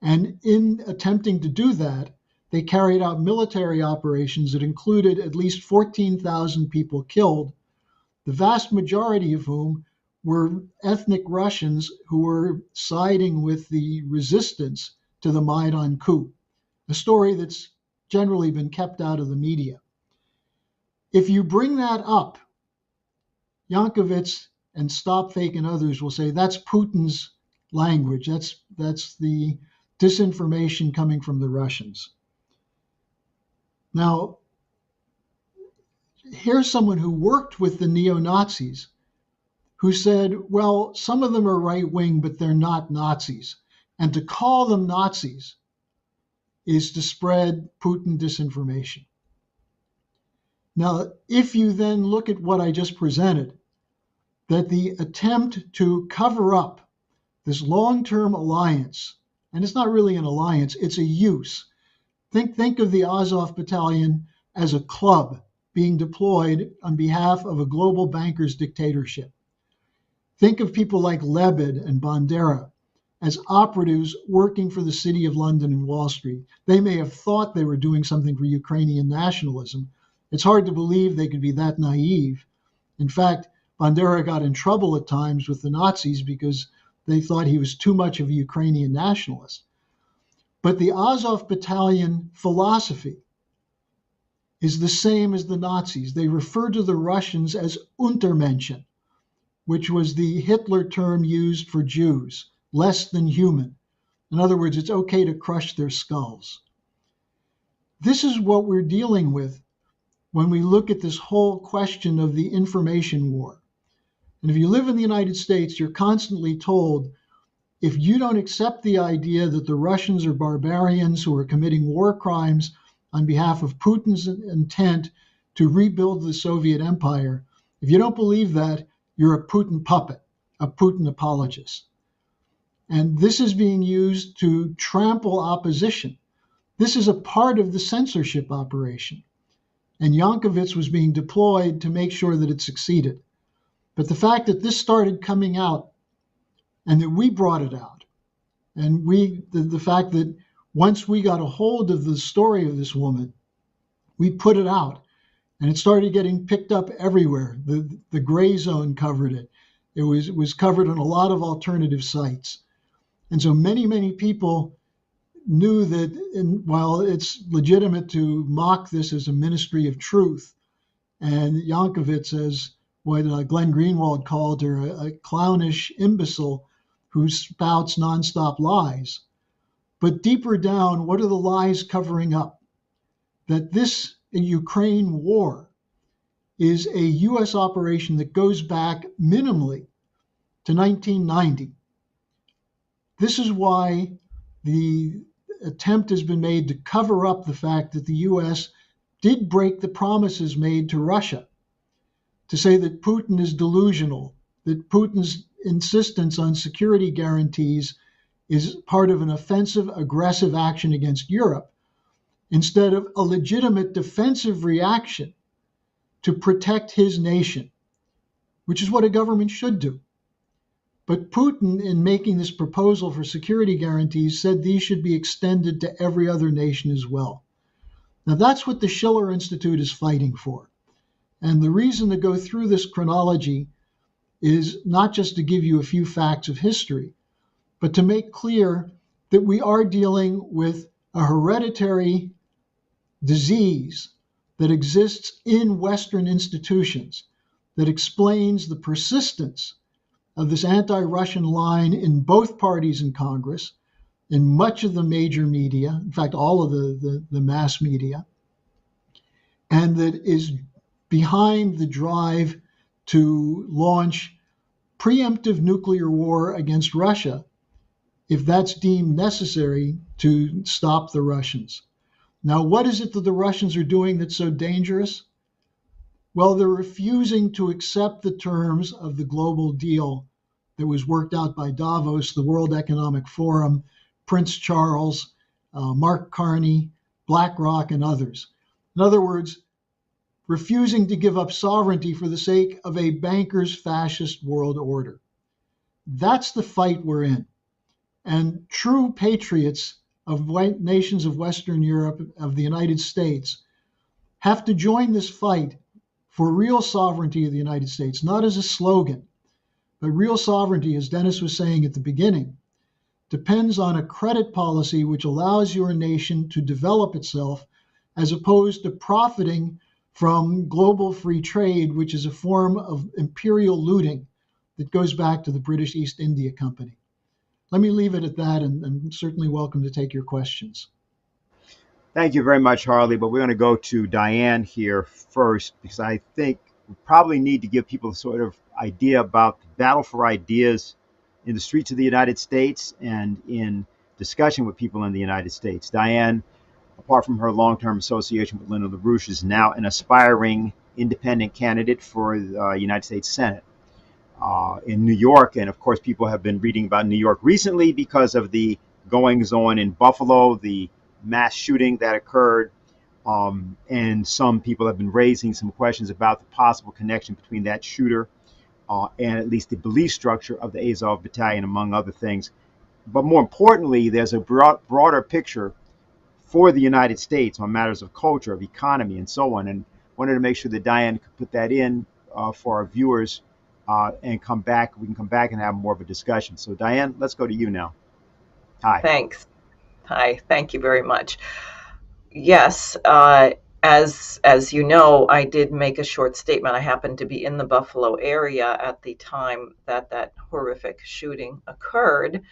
And in attempting to do that, they carried out military operations that included at least 14,000 people killed, the vast majority of whom were ethnic Russians who were siding with the resistance to the Maidan coup, a story that's generally been kept out of the media. If you bring that up, Yankovic and Stop Fake and others will say that's Putin's language. That's the disinformation coming from the Russians. Now, here's someone who worked with the neo-Nazis who said, well, some of them are right-wing, but they're not Nazis. And to call them Nazis is to spread Putin disinformation. Now, if you then look at what I just presented, that the attempt to cover up this long-term alliance, and it's not really an alliance, it's a use. Think of the Azov Battalion as a club being deployed on behalf of a global banker's dictatorship. Think of people like Lebed and Bandera as operatives working for the City of London and Wall Street. They may have thought they were doing something for Ukrainian nationalism. It's hard to believe they could be that naive. In fact, Bandera got in trouble at times with the Nazis because they thought he was too much of a Ukrainian nationalist. But the Azov Battalion philosophy is the same as the Nazis. They refer to the Russians as Untermenschen, which was the Hitler term used for Jews, less than human. In other words, it's okay to crush their skulls. This is what we're dealing with when we look at this whole question of the information war. And if you live in the United States, you're constantly told, if you don't accept the idea that the Russians are barbarians who are committing war crimes on behalf of Putin's intent to rebuild the Soviet empire, if you don't believe that, you're a Putin puppet, a Putin apologist. And this is being used to trample opposition. This is a part of the censorship operation. And Yankovic was being deployed to make sure that it succeeded. But the fact that this started coming out and that we brought it out, and the fact that once we got a hold of the story of this woman, we put it out, and it started getting picked up everywhere. The Gray Zone covered it. It was covered on a lot of alternative sites. And so many people knew that while it's legitimate to mock this as a ministry of truth, and Yankovic, as what Glenn Greenwald called her, a clownish imbecile who spouts nonstop lies. But deeper down, what are the lies covering up? That this Ukraine war is a U.S. operation that goes back minimally to 1990. This is why the attempt has been made to cover up the fact that the U.S. did break the promises made to Russia, to say that Putin is delusional, that Putin's insistence on security guarantees is part of an offensive, aggressive action against Europe, instead of a legitimate defensive reaction to protect his nation, which is what a government should do. But Putin, in making this proposal for security guarantees, said these should be extended to every other nation as well. Now, that's what the Schiller Institute is fighting for. And the reason to go through this chronology is not just to give you a few facts of history, but to make clear that we are dealing with a hereditary disease that exists in Western institutions that explains the persistence of this anti-Russian line in both parties in Congress, in much of the major media, in fact, all of the mass media, and that is behind the drive to launch preemptive nuclear war against Russia if that's deemed necessary to stop the Russians. Now, what is it that the Russians are doing that's so dangerous? Well, they're refusing to accept the terms of the global deal that was worked out by Davos, the World Economic Forum, Prince Charles, Mark Carney, BlackRock, and others. In other words, refusing to give up sovereignty for the sake of a banker's fascist world order. That's the fight we're in. And true patriots of white nations of Western Europe, of the United States, have to join this fight for real sovereignty of the United States, not as a slogan, but real sovereignty, as Dennis was saying at the beginning, depends on a credit policy which allows your nation to develop itself as opposed to profiting from global free trade, which is a form of imperial looting that goes back to the British East India Company. Let me leave it at that, and I'm certainly welcome to take your questions. Thank you very much, Harley. But we're going to go to Diane here first, because I think we probably need to give people a sort of idea about the battle for ideas in the streets of the United States and in discussion with people in the United States. Diane, apart from her long-term association with Lyndon LaRouche, is now an aspiring independent candidate for the United States Senate in New York. And of course, people have been reading about New York recently because of the goings-on in Buffalo, the mass shooting that occurred. And some people have been raising some questions about the possible connection between that shooter and at least the belief structure of the Azov Battalion, among other things. But more importantly, there's a broader picture for the United States on matters of culture, of economy, and so on. And wanted to make sure that Diane could put that in for our viewers and come back. We can come back and have more of a discussion. So Diane, let's go to you now. Hi. Thanks. Hi, thank you very much. Yes, as you know, I did make a short statement. I happened to be in the Buffalo area at the time that that horrific shooting occurred.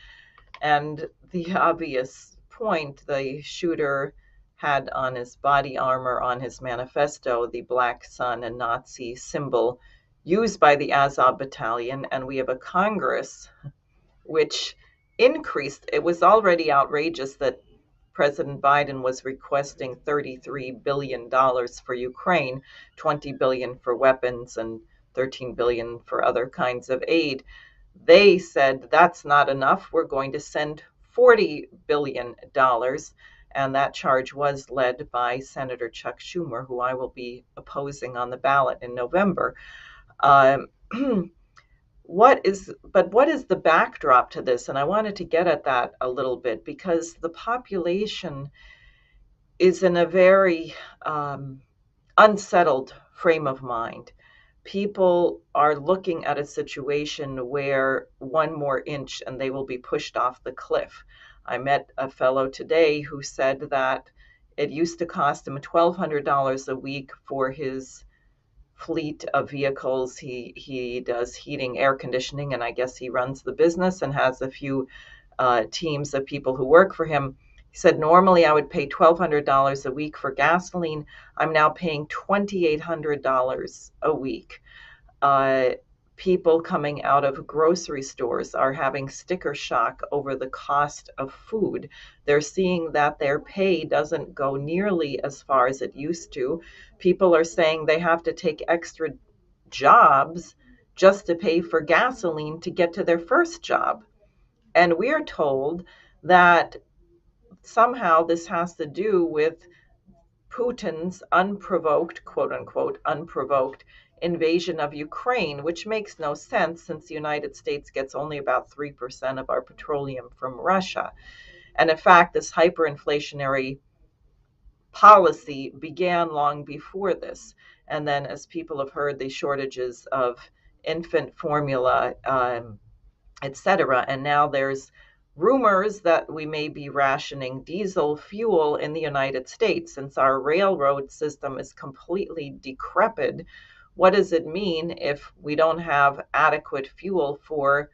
And the obvious point, the shooter had on his body armor, on his manifesto, the black sun, a Nazi symbol used by the Azov Battalion. And we have a Congress which increased. It was already outrageous that President Biden was requesting $33 billion for Ukraine, $20 billion for weapons, and $13 billion for other kinds of aid. They said that's not enough. We're going to send $40 billion. And that charge was led by Senator Chuck Schumer, who I will be opposing on the ballot in November. What is the backdrop to this? And I wanted to get at that a little bit, because the population is in a very unsettled frame of mind. People are looking at a situation where one more inch and they will be pushed off the cliff. I met a fellow today who said that it used to cost him $1,200 a week for his fleet of vehicles. He does heating, air conditioning, and I guess he runs the business and has a few teams of people who work for him. He said, normally I would pay $1,200 a week for gasoline. I'm now paying $2,800 a week. People coming out of grocery stores are having sticker shock over the cost of food. They're seeing that their pay doesn't go nearly as far as it used to. People are saying they have to take extra jobs just to pay for gasoline to get to their first job. And we're told that somehow this has to do with Putin's unprovoked, quote unquote, unprovoked invasion of Ukraine, which makes no sense since the United States gets only about 3% of our petroleum from Russia. And in fact, this hyperinflationary policy began long before this. And then, as people have heard, the shortages of infant formula, etc. And now there's rumors that we may be rationing diesel fuel in the United States since our railroad system is completely decrepit. What does it mean if we don't have adequate fuel for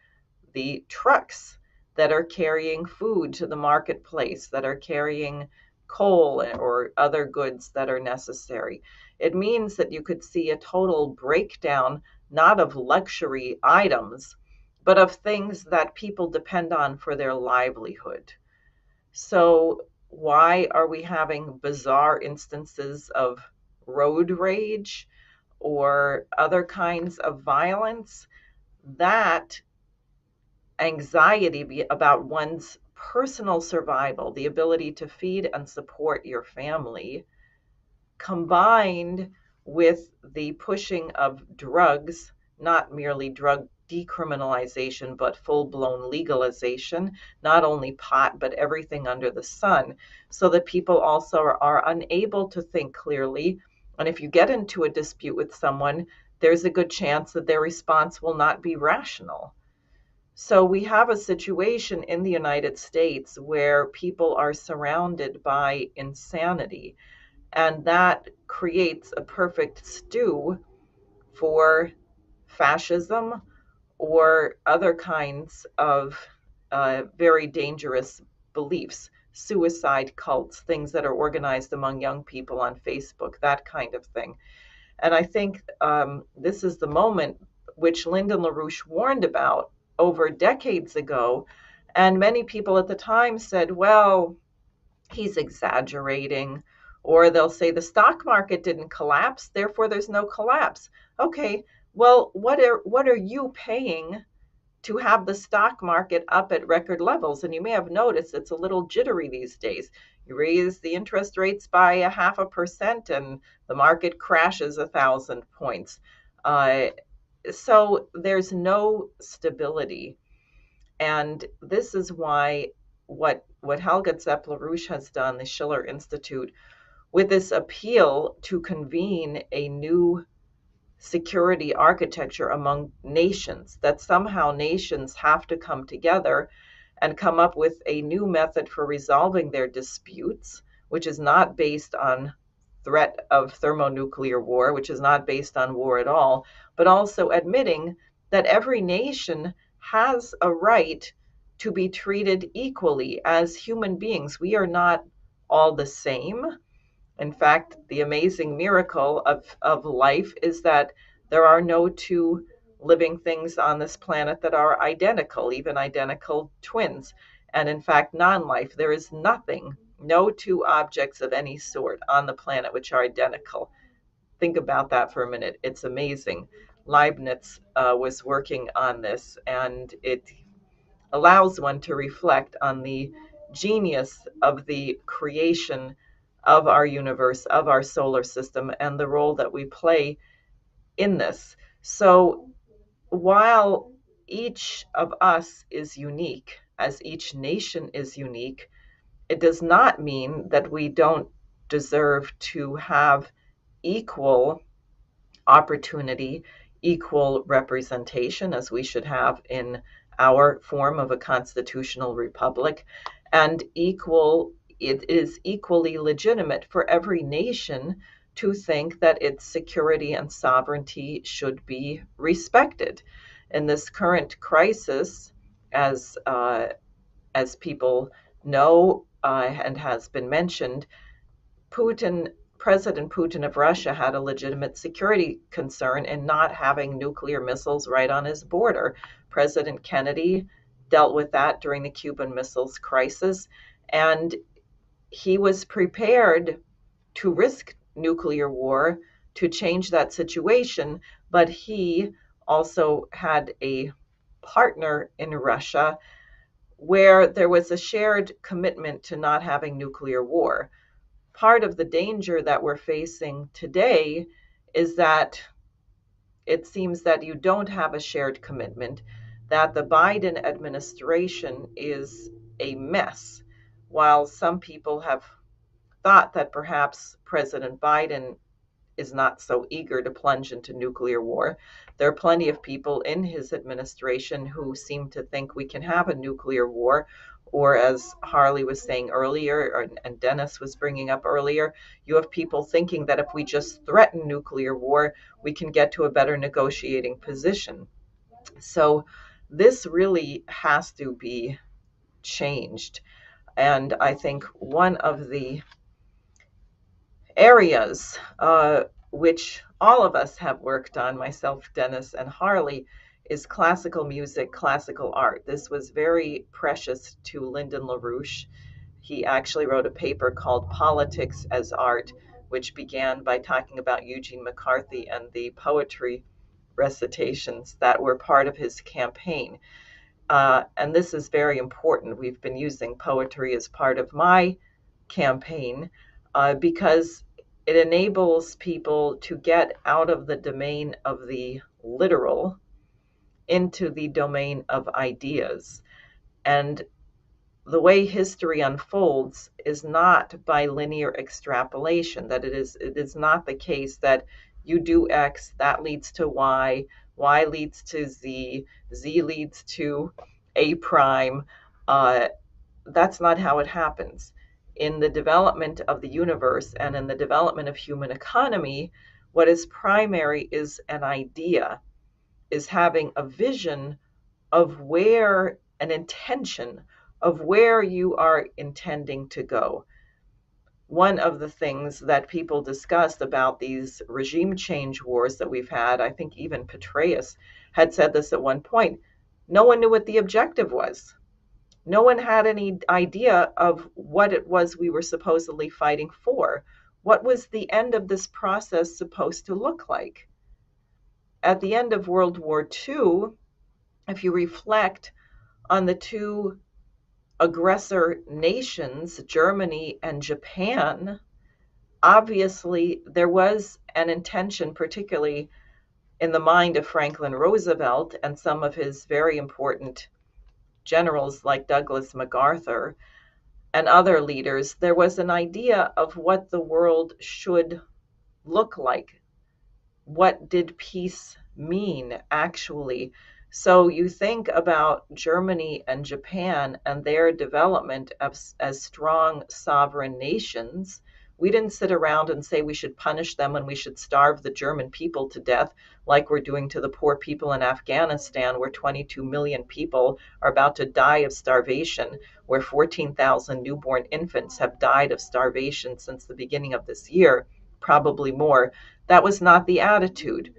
the trucks that are carrying food to the marketplace, that are carrying coal or other goods that are necessary? It means that you could see a total breakdown, not of luxury items, but of things that people depend on for their livelihood. So why are we having bizarre instances of road rage or other kinds of violence? That anxiety about one's personal survival, the ability to feed and support your family, combined with the pushing of drugs, not merely drug decriminalization, but full-blown legalization, not only pot, but everything under the sun, so that people also are unable to think clearly. And if you get into a dispute with someone, there's a good chance that their response will not be rational. So we have a situation in the United States where people are surrounded by insanity, and that creates a perfect stew for fascism or other kinds of very dangerous beliefs, suicide cults, things that are organized among young people on Facebook, that kind of thing. And I think this is the moment which Lyndon LaRouche warned about over decades ago. And many people at the time said, well, he's exaggerating. Or they'll say the stock market didn't collapse, therefore there's no collapse. Okay, well, what are you paying to have the stock market up at record levels? And you may have noticed it's a little jittery these days. You raise the interest rates by 0.5% and the market crashes 1,000 points. So there's no stability. And this is why what Helga Zepp-LaRouche has done, the Schiller Institute, with this appeal to convene a new security architecture among nations, that somehow nations have to come together and come up with a new method for resolving their disputes, which is not based on threat of thermonuclear war, which is not based on war at all, but also admitting that every nation has a right to be treated equally as human beings. We are not all the same. In fact, the amazing miracle of life is that there are no two living things on this planet that are identical, even identical twins. And in fact, non-life, there is nothing, no two objects of any sort on the planet which are identical. Think about that for a minute. It's amazing. Leibniz was working on this, and it allows one to reflect on the genius of the creation of our universe, of our solar system, and the role that we play in this. So while each of us is unique, as each nation is unique, it does not mean that we don't deserve to have equal opportunity, equal representation, as we should have in our form of a constitutional republic, and it is equally legitimate for every nation to think that its security and sovereignty should be respected. In this current crisis, as people know and has been mentioned, President Putin of Russia had a legitimate security concern in not having nuclear missiles right on his border. President Kennedy dealt with that during the Cuban Missiles Crisis, and he was prepared to risk nuclear war to change that situation, but he also had a partner in Russia where there was a shared commitment to not having nuclear war. Part of the danger that we're facing today is that it seems that you don't have a shared commitment, that the Biden administration is a mess. While some people have thought that perhaps President Biden is not so eager to plunge into nuclear war, there are plenty of people in his administration who seem to think we can have a nuclear war. Or as Harley was saying earlier, and Dennis was bringing up earlier, you have people thinking that if we just threaten nuclear war, we can get to a better negotiating position. So this really has to be changed. And I think one of the areas which all of us have worked on, myself, Dennis, and Harley, is classical music, classical art. This was very precious to Lyndon LaRouche. He actually wrote a paper called Politics as Art, which began by talking about Eugene McCarthy and the poetry recitations that were part of his campaign. And this is very important. We've been using poetry as part of my campaign because it enables people to get out of the domain of the literal into the domain of ideas. And the way history unfolds is not by linear extrapolation, that it is not the case that you do X, that leads to Y leads to Z leads to A prime. That's not how it happens. In the development of the universe and in the development of human economy, what is primary is an idea, is having a vision of where, an intention of where you are intending to go. One of the things that people discussed about these regime change wars that we've had, I think even Petraeus had said this at one point, no one knew what the objective was. No one had any idea of what it was we were supposedly fighting for. What was the end of this process supposed to look like? At the end of World War II, if you reflect on the two aggressor nations, Germany and Japan, obviously there was an intention, particularly in the mind of Franklin Roosevelt and some of his very important generals like Douglas MacArthur and other leaders, there was an idea of what the world should look like. What did peace mean, actually? So you think about Germany and Japan and their development as strong sovereign nations. We didn't sit around and say we should punish them and we should starve the German people to death like we're doing to the poor people in Afghanistan, where 22 million people are about to die of starvation, where 14,000 newborn infants have died of starvation since the beginning of this year, probably more. That was not the attitude.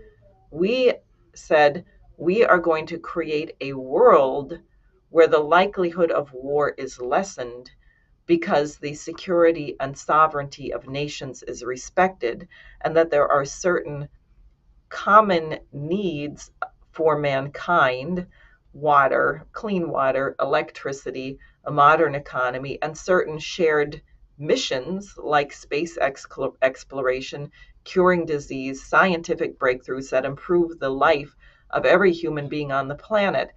We said we are going to create a world where the likelihood of war is lessened because the security and sovereignty of nations is respected, and that there are certain common needs for mankind: water, clean water, electricity, a modern economy, and certain shared missions like space exploration, curing disease, scientific breakthroughs that improve the life of every human being on the planet,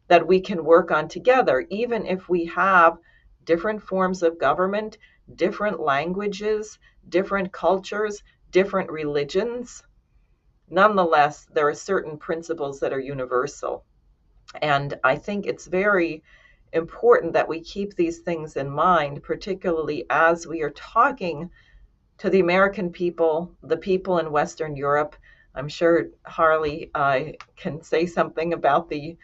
that we can work on together, even if we have different forms of government, different languages, different cultures, different religions. Nonetheless, there are certain principles that are universal. And I think it's very important that we keep these things in mind, particularly as we are talking to the American people, the people in Western Europe. I'm sure Harley can say something about the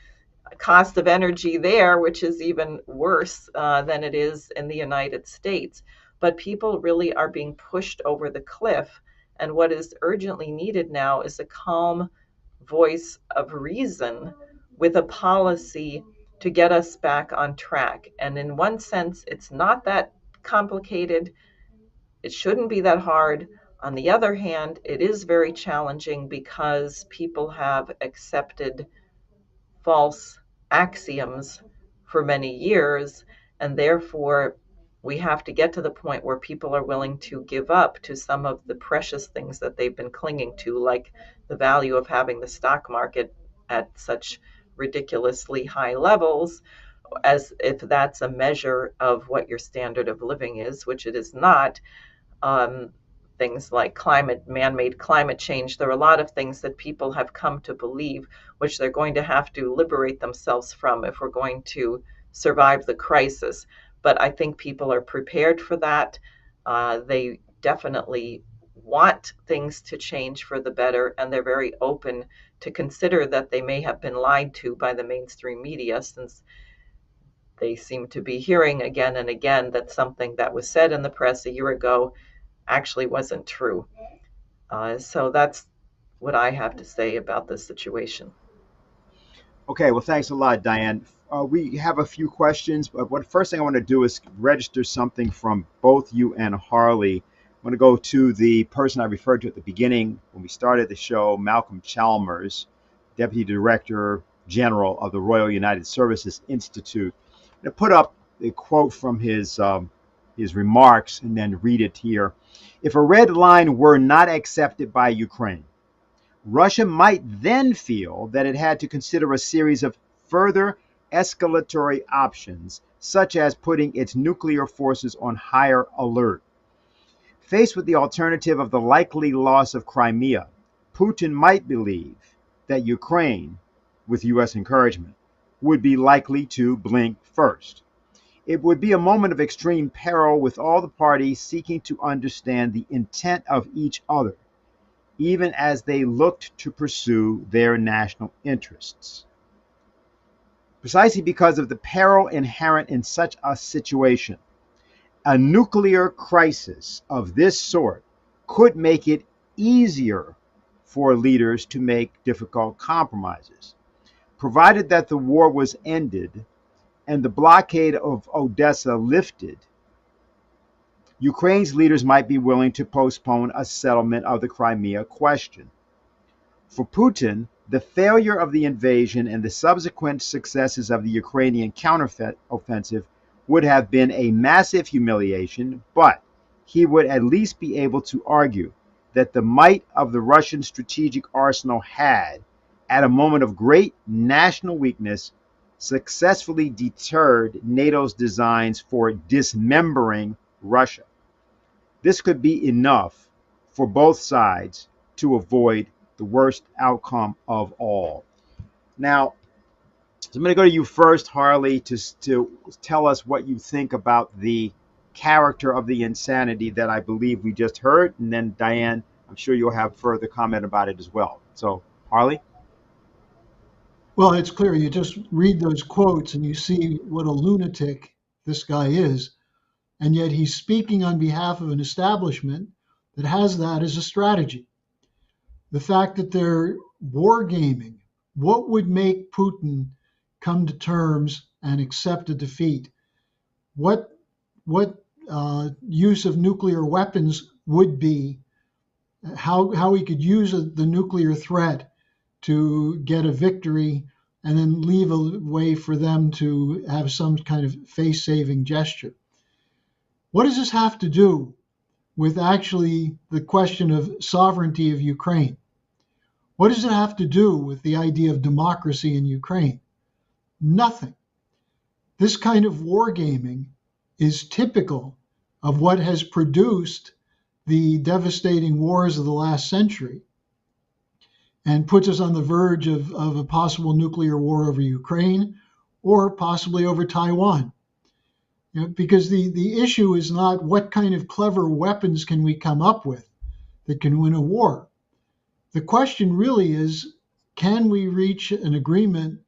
cost of energy there, which is even worse than it is in the United States. But people really are being pushed over the cliff. And what is urgently needed now is a calm voice of reason with a policy to get us back on track. And in one sense, it's not that complicated. It shouldn't be that hard. On the other hand, it is very challenging because people have accepted false axioms for many years, and therefore we have to get to the point where people are willing to give up to some of the precious things that they've been clinging to, like the value of having the stock market at such ridiculously high levels, as if that's a measure of what your standard of living is, which it is not. Things like man-made climate change. There are a lot of things that people have come to believe, which they're going to have to liberate themselves from if we're going to survive the crisis. But I think people are prepared for that. They definitely want things to change for the better, and they're very open to consider that they may have been lied to by the mainstream media, since they seem to be hearing again and again that something that was said in the press a year ago actually wasn't true. So that's what I have to say about this situation. Okay, well, thanks a lot, Diane. We have a few questions, but what first thing I want to do is register something from both you and Harley. I want to go to the person I referred to at the beginning when we started the show, Malcolm Chalmers, Deputy Director General of the Royal United Services Institute. I'm going to put up a quote from his remarks and then read it here. If a red line were not accepted by Ukraine, Russia might then feel that it had to consider a series of further escalatory options, such as putting its nuclear forces on higher alert. Faced with the alternative of the likely loss of Crimea, Putin might believe that Ukraine, with US encouragement, would be likely to blink first. It would be a moment of extreme peril, with all the parties seeking to understand the intent of each other, even as they looked to pursue their national interests. Precisely because of the peril inherent in such a situation, a nuclear crisis of this sort could make it easier for leaders to make difficult compromises. Provided that the war was ended and the blockade of Odessa lifted, Ukraine's leaders might be willing to postpone a settlement of the Crimea question. For Putin, the failure of the invasion and the subsequent successes of the Ukrainian counteroffensive would have been a massive humiliation, but he would at least be able to argue that the might of the Russian strategic arsenal had, at a moment of great national weakness, successfully deterred NATO's designs for dismembering Russia. This could be enough for both sides to avoid the worst outcome of all. Now, so I'm going to go to you first, Harley, to tell us what you think about the character of the insanity that I believe we just heard. And then, Diane, I'm sure you'll have further comment about it as well. So, Harley? Well, it's clear. You just read those quotes and you see what a lunatic this guy is. And yet he's speaking on behalf of an establishment that has that as a strategy. The fact that they're wargaming, what would make Putin come to terms and accept a defeat? What use of nuclear weapons would be? How he could use the nuclear threat to get a victory and then leave a way for them to have some kind of face-saving gesture. What does this have to do with actually the question of sovereignty of Ukraine? What does it have to do with the idea of democracy in Ukraine? Nothing. This kind of wargaming is typical of what has produced the devastating wars of the last century and puts us on the verge of a possible nuclear war over Ukraine or possibly over Taiwan. Because the issue is not what kind of clever weapons can we come up with that can win a war. The question really is, can we reach an agreement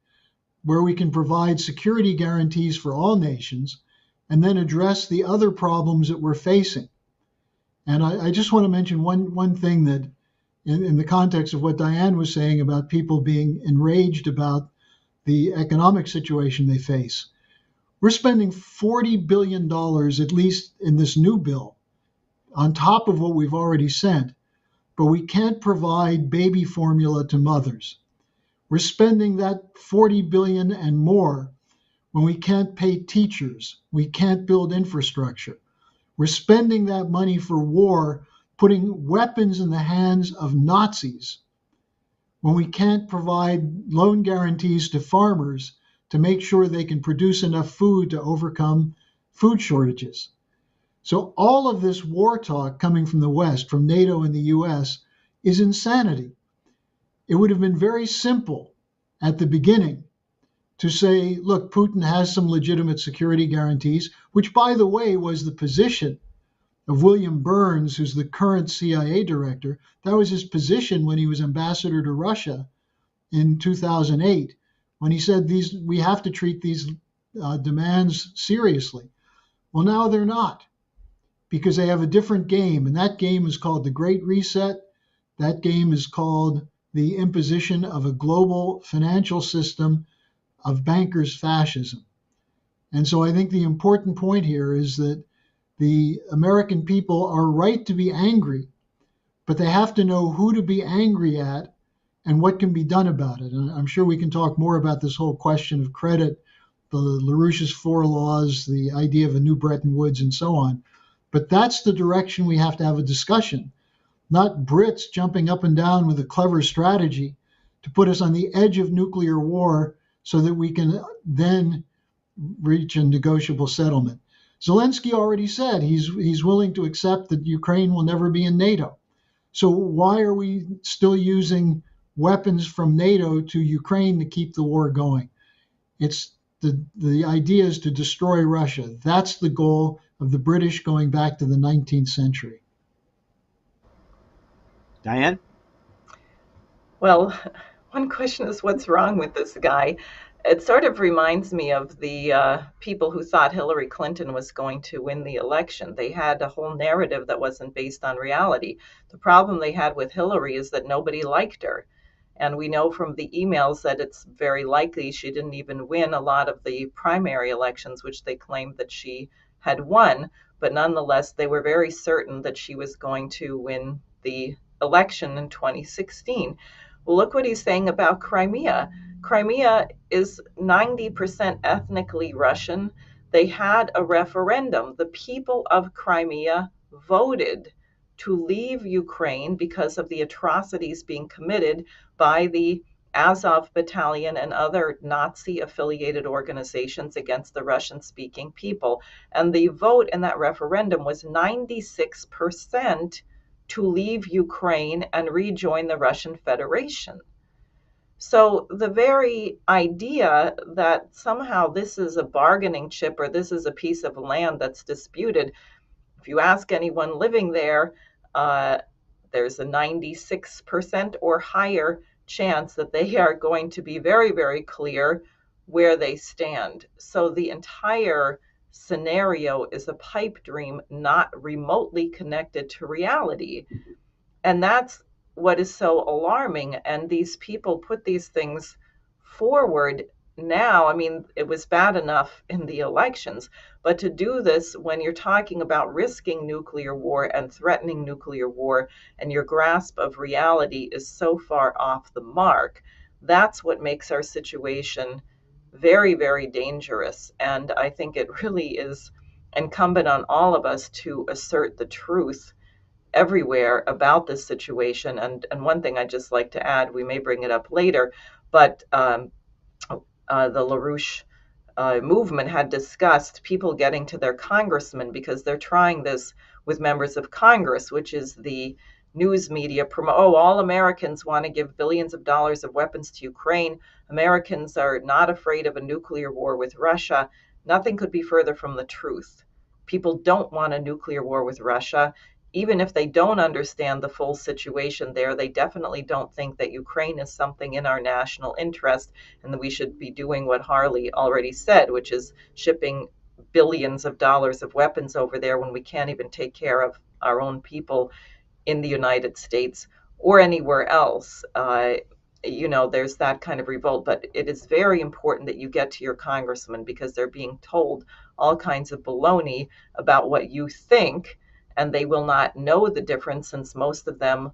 where we can provide security guarantees for all nations and then address the other problems that we're facing? And I just want to mention one thing that in the context of what Diane was saying about people being enraged about the economic situation they face. We're spending $40 billion, at least in this new bill, on top of what we've already sent, but we can't provide baby formula to mothers. We're spending that $40 billion and more when we can't pay teachers, we can't build infrastructure. We're spending that money for war, putting weapons in the hands of Nazis when we can't provide loan guarantees to farmers to make sure they can produce enough food to overcome food shortages. So all of this war talk coming from the West, from NATO and the US, is insanity. It would have been very simple at the beginning to say, look, Putin has some legitimate security guarantees, which, by the way, was the position of William Burns, who's the current CIA director. That was his position when he was ambassador to Russia in 2008, when he said we have to treat these demands seriously. Well, now they're not, because they have a different game, and that game is called the Great Reset. That game is called the imposition of a global financial system of bankers' fascism. And so I think the important point here is that the American people are right to be angry, but they have to know who to be angry at and what can be done about it. And I'm sure we can talk more about this whole question of credit, the LaRouche's four laws, the idea of a new Bretton Woods, and so on. But that's the direction we have to have a discussion, not Brits jumping up and down with a clever strategy to put us on the edge of nuclear war so that we can then reach a negotiable settlement. Zelensky already said he's willing to accept that Ukraine will never be in NATO. So why are we still using weapons from NATO to Ukraine to keep the war going? It's the idea is to destroy Russia. That's the goal of the British going back to the 19th century. Diane? Well, one question is what's wrong with this guy? It sort of reminds me of the people who thought Hillary Clinton was going to win the election. They had a whole narrative that wasn't based on reality. The problem they had with Hillary is that nobody liked her. And we know from the emails that it's very likely she didn't even win a lot of the primary elections, which they claimed that she had won. But nonetheless, they were very certain that she was going to win the election in 2016. Well, look what he's saying about Crimea. Crimea is 90% ethnically Russian. They had a referendum. The people of Crimea voted to leave Ukraine because of the atrocities being committed by the Azov Battalion and other Nazi-affiliated organizations against the Russian-speaking people. And the vote in that referendum was 96% to leave Ukraine and rejoin the Russian Federation. So the very idea that somehow this is a bargaining chip or this is a piece of land that's disputed, if you ask anyone living there, there's a 96% or higher chance that they are going to be very, very clear where they stand. So the entire scenario is a pipe dream, not remotely connected to reality. And that's what is so alarming. And these people put these things forward now. I mean, it was bad enough in the elections, but to do this when you're talking about risking nuclear war and threatening nuclear war, and your grasp of reality is so far off the mark, that's what makes our situation very, very dangerous. And I think it really is incumbent on all of us to assert the truth everywhere about this situation. And one thing I'd just like to add, we may bring it up later, but the LaRouche movement had discussed people getting to their congressmen because they're trying this with members of Congress, which is the news media all Americans want to give billions of dollars of weapons to Ukraine. Americans are not afraid of a nuclear war with Russia. Nothing could be further from the truth. People don't want a nuclear war with Russia. Even if they don't understand the full situation there, they definitely don't think that Ukraine is something in our national interest and that we should be doing what Harley already said, which is shipping billions of dollars of weapons over there when we can't even take care of our own people in the United States or anywhere else. There's that kind of revolt, but it is very important that you get to your congressman because they're being told all kinds of baloney about what you think, and they will not know the difference since most of them,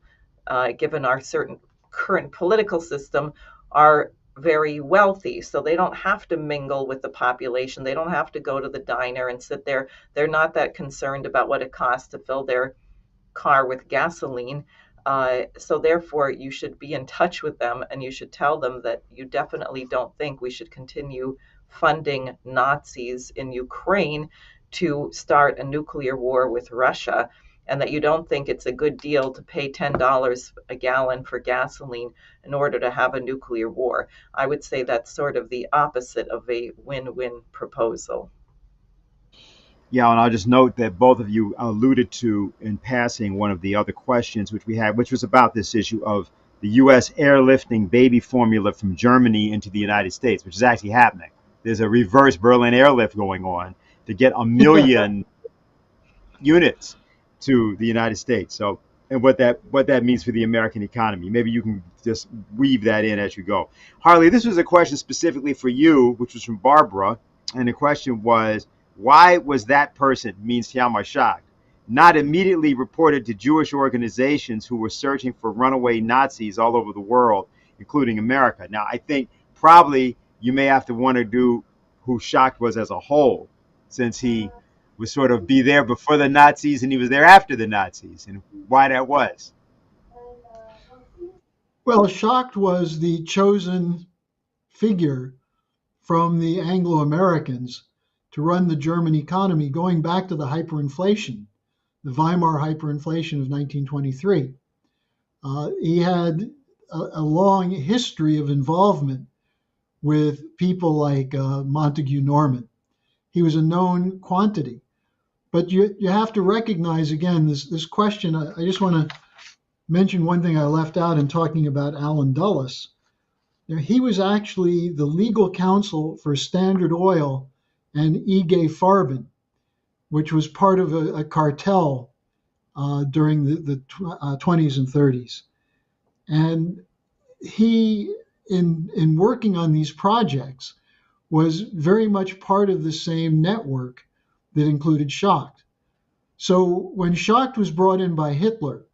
given our certain current political system, are very wealthy. So they don't have to mingle with the population. They don't have to go to the diner and sit there. They're not that concerned about what it costs to fill their car with gasoline. So therefore, you should be in touch with them and you should tell them that you definitely don't think we should continue funding Nazis in Ukraine to start a nuclear war with Russia, and that you don't think it's a good deal to pay $10 a gallon for gasoline in order to have a nuclear war. I would say that's sort of the opposite of a win-win proposal. Yeah, and I'll just note that both of you alluded to in passing one of the other questions which we had, which was about this issue of the U.S. airlifting baby formula from Germany into the United States, which is actually happening. There's a reverse Berlin airlift going on to get 1 million units to the United States. So and what that means for the American economy. Maybe you can just weave that in as you go. Harley, this was a question specifically for you, which was from Barbara, and the question was, why was that person, means Hjalmar Schacht, not immediately reported to Jewish organizations who were searching for runaway Nazis all over the world, including America? Now, I think probably you may have to want to do who Schacht was as a whole, since he was sort of be there before the Nazis and he was there after the Nazis, and why that was. Well, Schacht was the chosen figure from the Anglo-Americans to run the German economy going back to the hyperinflation, the Weimar hyperinflation of 1923. He had a long history of involvement with people like Montague Norman. He was a known quantity. But you have to recognize, again, this question. I just want to mention one thing I left out in talking about Alan Dulles. He was actually the legal counsel for Standard Oil and E.G. Farben, which was part of a cartel during the 20s and 30s. And he, in working on these projects, was very much part of the same network that included Schacht. So when Schacht was brought in by Hitler,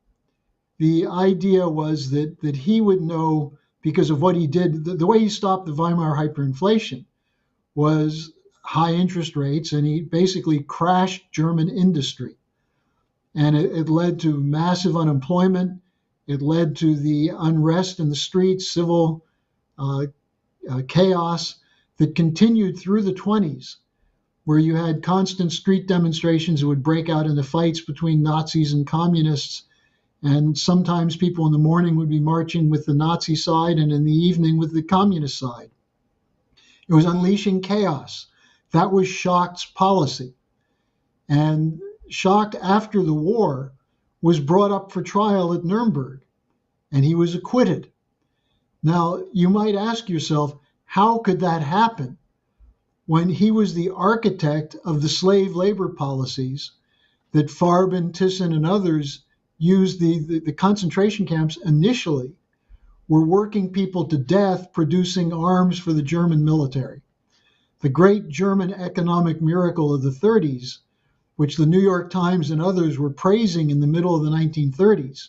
the idea was that he would know, because of what he did, the way he stopped the Weimar hyperinflation was high interest rates, and he basically crashed German industry. And it led to massive unemployment. It led to the unrest in the streets, civil chaos that continued through the 20s, where you had constant street demonstrations that would break out into fights between Nazis and communists. And sometimes people in the morning would be marching with the Nazi side and in the evening with the communist side. It was unleashing chaos. That was Schacht's policy. And Schacht, after the war, was brought up for trial at Nuremberg, and he was acquitted. Now, you might ask yourself, how could that happen when he was the architect of the slave labor policies that Farben, Thyssen, and others used? The concentration camps initially were working people to death, producing arms for the German military. The great German economic miracle of the 30s, which the New York Times and others were praising in the middle of the 1930s,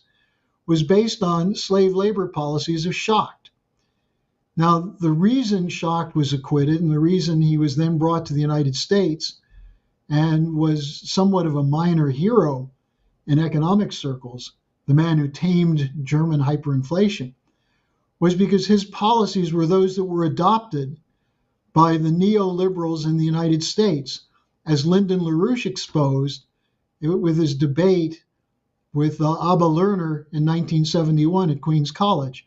was based on slave labor policies of Schacht. Now, the reason Schacht was acquitted and the reason he was then brought to the United States and was somewhat of a minor hero in economic circles, the man who tamed German hyperinflation, was because his policies were those that were adopted by the neoliberals in the United States, as Lyndon LaRouche exposed with his debate with Abba Lerner in 1971 at Queens College.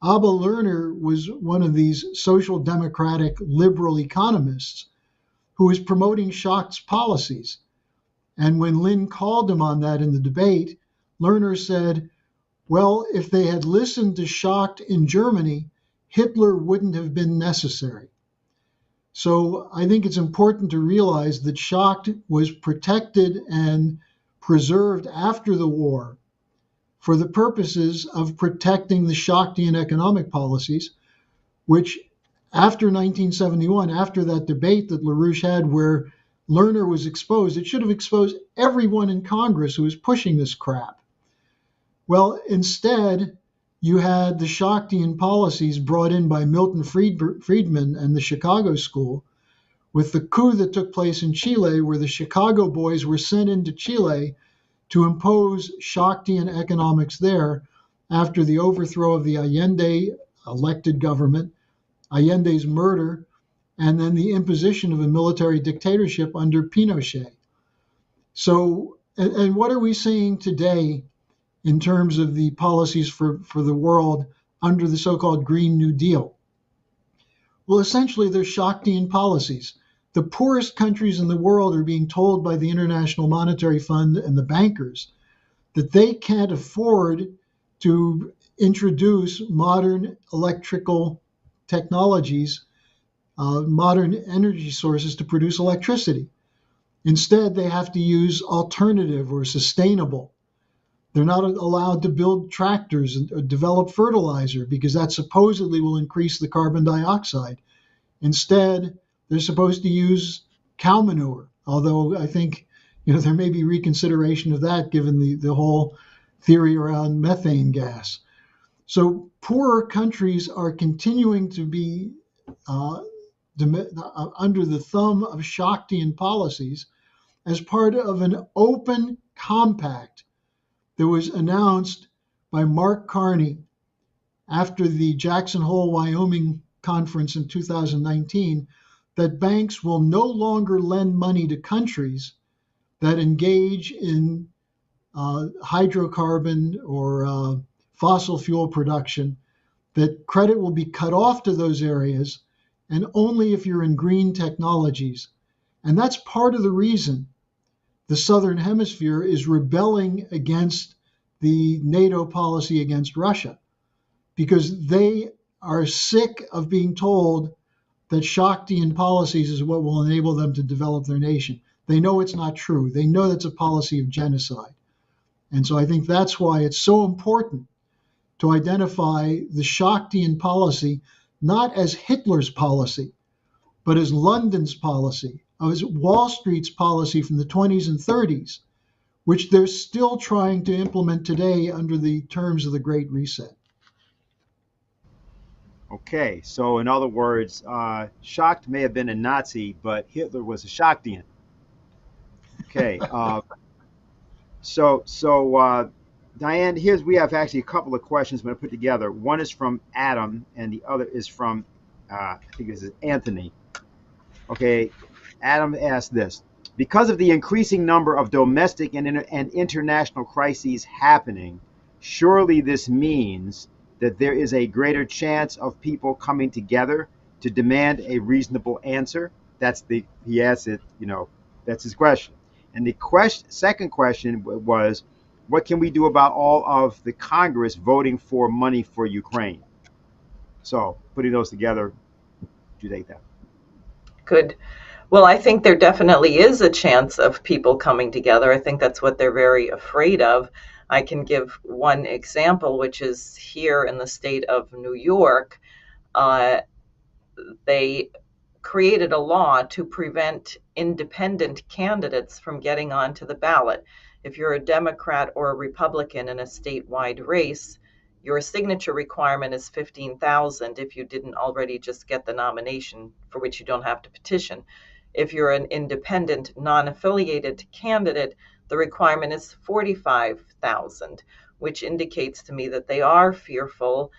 Abba Lerner was one of these social democratic liberal economists who was promoting Schacht's policies. And when Lynn called him on that in the debate, Lerner said, well, if they had listened to Schacht in Germany, Hitler wouldn't have been necessary. So I think it's important to realize that Schacht was protected and preserved after the war for the purposes of protecting the Schachtian economic policies, which after 1971, after that debate that LaRouche had where Lerner was exposed, it should have exposed everyone in Congress who was pushing this crap. Well, instead, you had the Schachtian policies brought in by Milton Friedman and the Chicago School with the coup that took place in Chile, where the Chicago boys were sent into Chile to impose Schachtian economics there after the overthrow of the Allende elected government, Allende's murder, and then the imposition of a military dictatorship under Pinochet. So, and what are we seeing today in terms of the policies for the world under the so-called Green New Deal? Well, essentially, they're Schachtian policies. The poorest countries in the world are being told by the International Monetary Fund and the bankers that they can't afford to introduce modern electrical technologies, modern energy sources to produce electricity. Instead, they have to use alternative or sustainable. They're not allowed to build tractors or develop fertilizer because that supposedly will increase the carbon dioxide. Instead, they're supposed to use cow manure, although I think there may be reconsideration of that given the whole theory around methane gas. So poorer countries are continuing to be under the thumb of Shaktian policies as part of an open compact that was announced by Mark Carney after the Jackson Hole, Wyoming conference in 2019, that banks will no longer lend money to countries that engage in hydrocarbon or fossil fuel production, that credit will be cut off to those areas and only if you're in green technologies. And that's part of the reason the Southern Hemisphere is rebelling against the NATO policy against Russia, because they are sick of being told that Shaktian policies is what will enable them to develop their nation. They know it's not true. They know that's a policy of genocide. And so I think that's why it's so important to identify the Shaktian policy not as Hitler's policy, but as London's policy, as Wall Street's policy from the 20s and 30s, which they're still trying to implement today under the terms of the Great Reset. Okay, so in other words, Schacht may have been a Nazi, but Hitler was a Schachtian. Okay, so Diane, we have actually a couple of questions I'm going to put together. One is from Adam, and the other is from I think this is Anthony. Okay, Adam asked this: because of the increasing number of domestic and international crises happening, surely this means that there is a greater chance of people coming together to demand a reasonable answer. He asked it, that's his question. And the second question was, what can we do about all of the Congress voting for money for Ukraine? So putting those together, do you take that? Good. Well, I think there definitely is a chance of people coming together. I think that's what they're very afraid of. I can give one example, which is here in the state of New York. They created a law to prevent independent candidates from getting onto the ballot. If you're a Democrat or a Republican in a statewide race, your signature requirement is 15,000 if you didn't already just get the nomination, for which you don't have to petition. If you're an independent, non-affiliated candidate, the requirement is 45,000, which indicates to me that they are fearful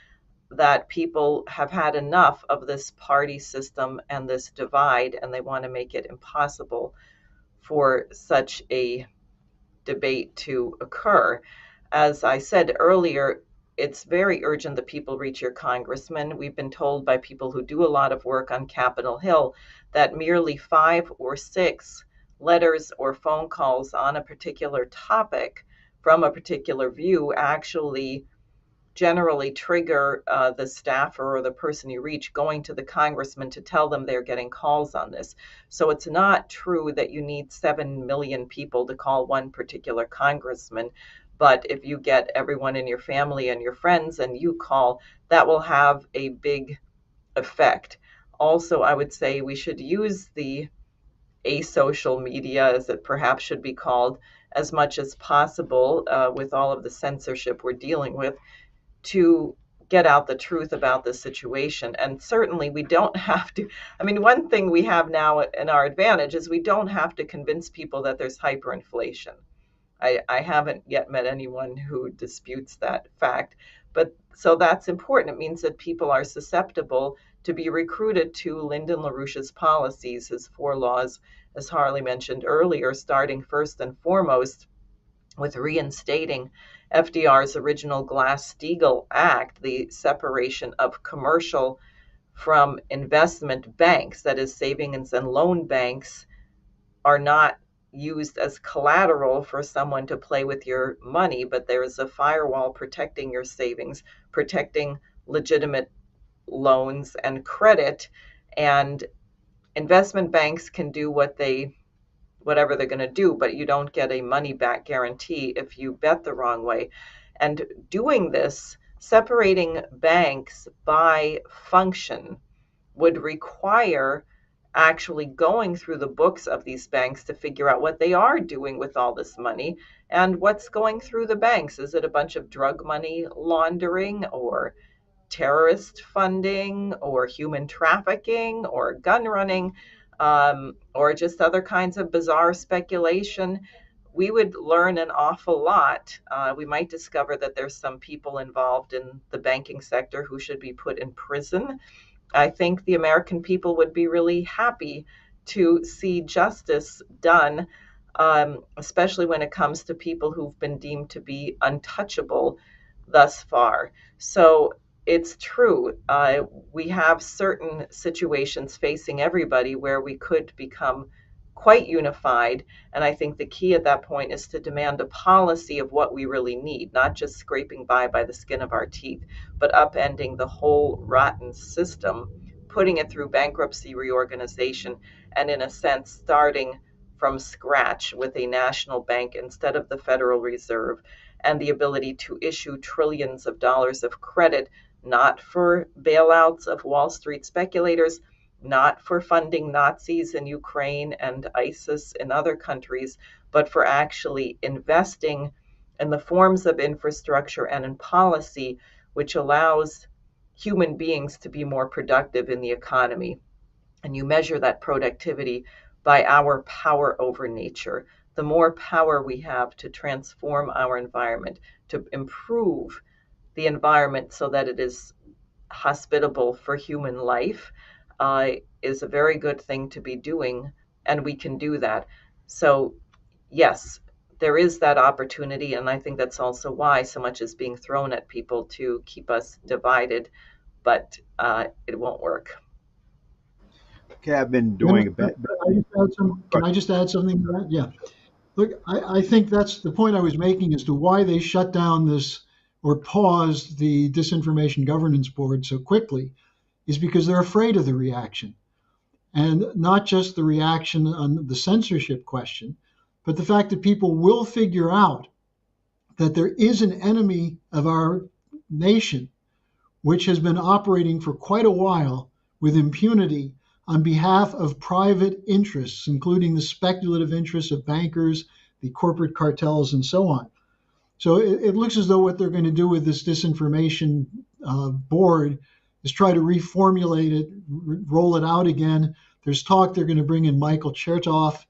that people have had enough of this party system and this divide, and they want to make it impossible for such a debate to occur. As I said earlier, it's very urgent that people reach your congressman. We've been told by people who do a lot of work on Capitol Hill that merely 5 or 6 letters or phone calls on a particular topic from a particular view actually generally trigger the staffer or the person you reach going to the congressman to tell them they're getting calls on this. So it's not true that you need 7 million people to call one particular congressman. But if you get everyone in your family and your friends and you call, that will have a big effect. Also, I would say we should use the asocial media, as it perhaps should be called, as much as possible with all of the censorship we're dealing with, to get out the truth about the situation. And certainly we don't have to, one thing we have now in our advantage is we don't have to convince people that there's hyperinflation. I haven't yet met anyone who disputes that fact. But so that's important. It means that people are susceptible to be recruited to Lyndon LaRouche's policies, his 4 laws, as Harley mentioned earlier, starting first and foremost with reinstating FDR's original Glass-Steagall Act, the separation of commercial from investment banks, that is, savings and loan banks are not used as collateral for someone to play with your money, but there is a firewall protecting your savings, protecting legitimate loans and credit. And investment banks can do what they whatever they're going to do, but you don't get a money back guarantee if you bet the wrong way. And doing this, separating banks by function, would require actually going through the books of these banks to figure out what they are doing with all this money and what's going through the banks. Is it a bunch of drug money laundering or terrorist funding or human trafficking or gun running, or just other kinds of bizarre speculation? We would learn an awful lot. We might discover that there's some people involved in the banking sector who should be put in prison. I think the American people would be really happy to see justice done, especially when it comes to people who've been deemed to be untouchable thus far. So it's true. We have certain situations facing everybody where we could become quite unified. And I think the key at that point is to demand a policy of what we really need, not just scraping by the skin of our teeth, but upending the whole rotten system, putting it through bankruptcy reorganization, and in a sense, starting from scratch with a national bank instead of the Federal Reserve, and the ability to issue trillions of dollars of credit, not for bailouts of Wall Street speculators, not for funding Nazis in Ukraine and ISIS in other countries, but for actually investing in the forms of infrastructure and in policy which allows human beings to be more productive in the economy. And you measure that productivity by our power over nature. The more power we have to transform our environment, to improve the environment so that it is hospitable for human life, is a very good thing to be doing, and we can do that. So, yes, there is that opportunity, and I think that's also why so much is being thrown at people to keep us divided, but it won't work. Okay, I've been doing a bit. Can I just add something to that? Yeah. Look, I think that's the point I was making as to why they shut down this or paused the Disinformation Governance Board so quickly, is because they're afraid of the reaction. And not just the reaction on the censorship question, but the fact that people will figure out that there is an enemy of our nation, which has been operating for quite a while with impunity on behalf of private interests, including the speculative interests of bankers, the corporate cartels, and so on. So it looks as though what they're going to do with this disinformation board is try to reformulate it, roll it out again. There's talk they're going to bring in Michael Chertoff,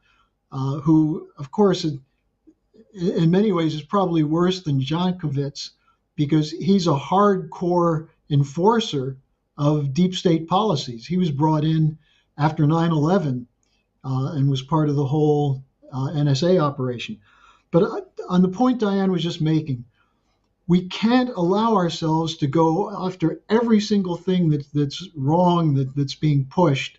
who, of course, in many ways is probably worse than Jankovitz, because he's a hardcore enforcer of deep state policies. He was brought in after 9/11 and was part of the whole NSA operation. But on the point Diane was just making, we can't allow ourselves to go after every single thing that's wrong, that's being pushed.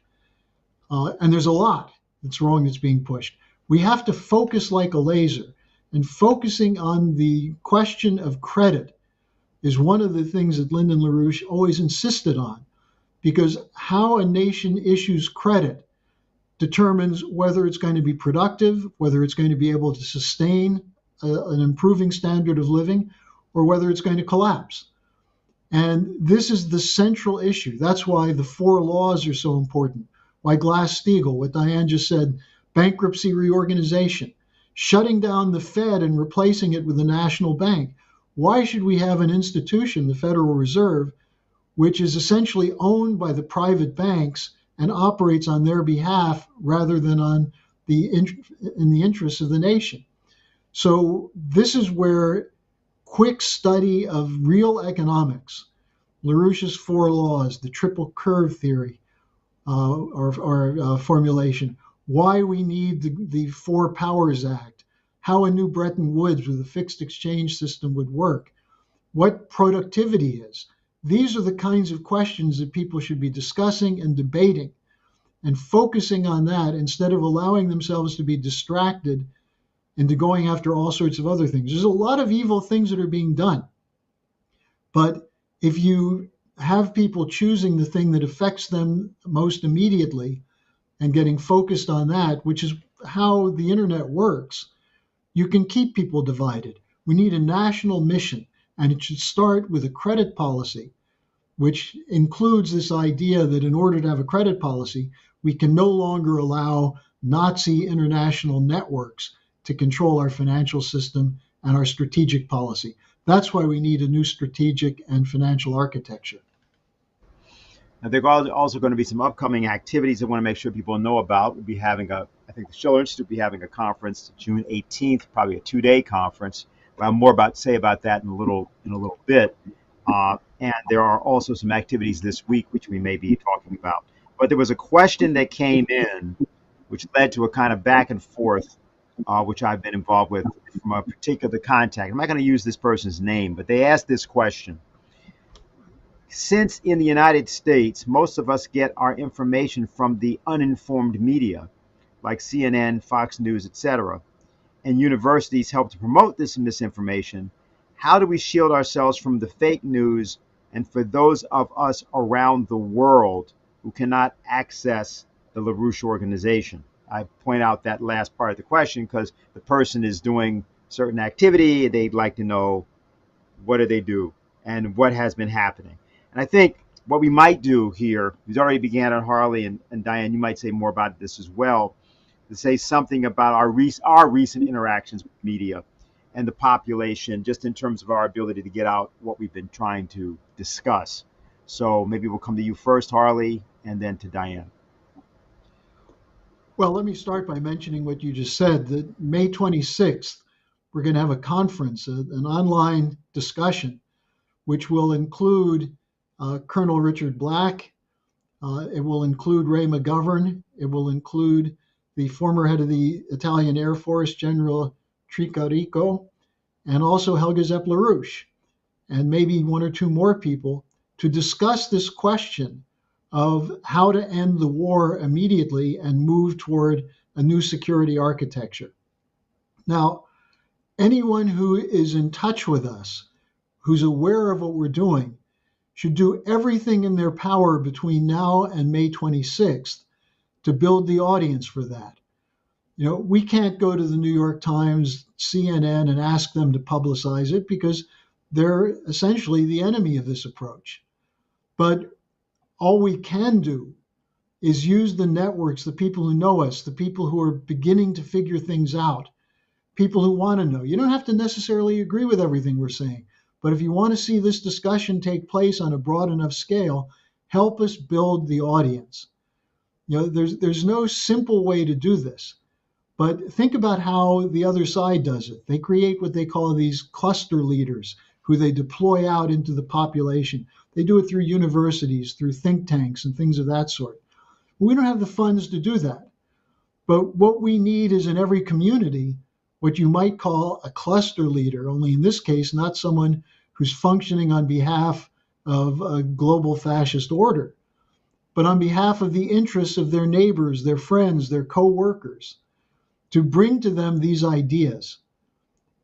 And there's a lot that's wrong that's being pushed. We have to focus like a laser. And focusing on the question of credit is one of the things that Lyndon LaRouche always insisted on, because how a nation issues credit determines whether it's going to be productive, whether it's going to be able to sustain an improving standard of living, or whether it's going to collapse. And this is the central issue. That's why the 4 laws are so important. Why Glass-Steagall, what Diane just said, bankruptcy reorganization, shutting down the Fed and replacing it with a national bank. Why should we have an institution, the Federal Reserve, which is essentially owned by the private banks and operates on their behalf rather than in the interests of the nation? So this is where quick study of real economics, LaRouche's 4 laws, the triple curve theory or formulation, why we need the 4 Powers Act, how a new Bretton Woods with a fixed exchange system would work, what productivity is. These are the kinds of questions that people should be discussing and debating and focusing on that instead of allowing themselves to be distracted into going after all sorts of other things. There's a lot of evil things that are being done. But if you have people choosing the thing that affects them most immediately and getting focused on that, which is how the internet works, you can keep people divided. We need a national mission, and it should start with a credit policy, which includes this idea that in order to have a credit policy, we can no longer allow Nazi international networks to control our financial system and our strategic policy. That's why we need a new strategic and financial architecture. Now, there are also going to be some upcoming activities I want to make sure people know about. We'll be having I think the Schiller Institute will be having a conference June 18th, probably a 2-day conference. We'll have more about that in a little bit. And there are also some activities this week which we may be talking about. But there was a question that came in, which led to a kind of back and forth, which I've been involved with from a particular contact. I'm not going to use this person's name, but they asked this question. Since in the United States, most of us get our information from the uninformed media, like CNN, Fox News, etc., and universities help to promote this misinformation, how do we shield ourselves from the fake news and for those of us around the world who cannot access the LaRouche organization? I point out that last part of the question because the person is doing certain activity. They'd like to know what do they do and what has been happening. And I think what we might do here, we already began on Harley, and Diane, you might say more about this as well, to say something about our recent interactions with media and the population, just in terms of our ability to get out what we've been trying to discuss. So maybe we'll come to you first, Harley, and then to Diane. Well, let me start by mentioning what you just said, that May 26th, we're going to have a conference, an online discussion, which will include Colonel Richard Black. It will include Ray McGovern. It will include the former head of the Italian Air Force, General Tricarico, and also Helga Zepp-LaRouche, and maybe one or two more people to discuss this question of how to end the war immediately and move toward a new security architecture. Now, anyone who is in touch with us, who's aware of what we're doing, should do everything in their power between now and May 26th to build the audience for that. You know, we can't go to the New York Times, CNN, and ask them to publicize it because they're essentially the enemy of this approach. But all we can do is use the networks, the people who know us, the people who are beginning to figure things out, people who want to know. You don't have to necessarily agree with everything we're saying, but if you want to see this discussion take place on a broad enough scale, help us build the audience. You know, there's no simple way to do this, but think about how the other side does it. They create what they call these cluster leaders who they deploy out into the population. They do it through universities, through think tanks and things of that sort. We don't have the funds to do that. But what we need is in every community what you might call a cluster leader, only in this case, not someone who's functioning on behalf of a global fascist order, but on behalf of the interests of their neighbors, their friends, their co-workers, to bring to them these ideas.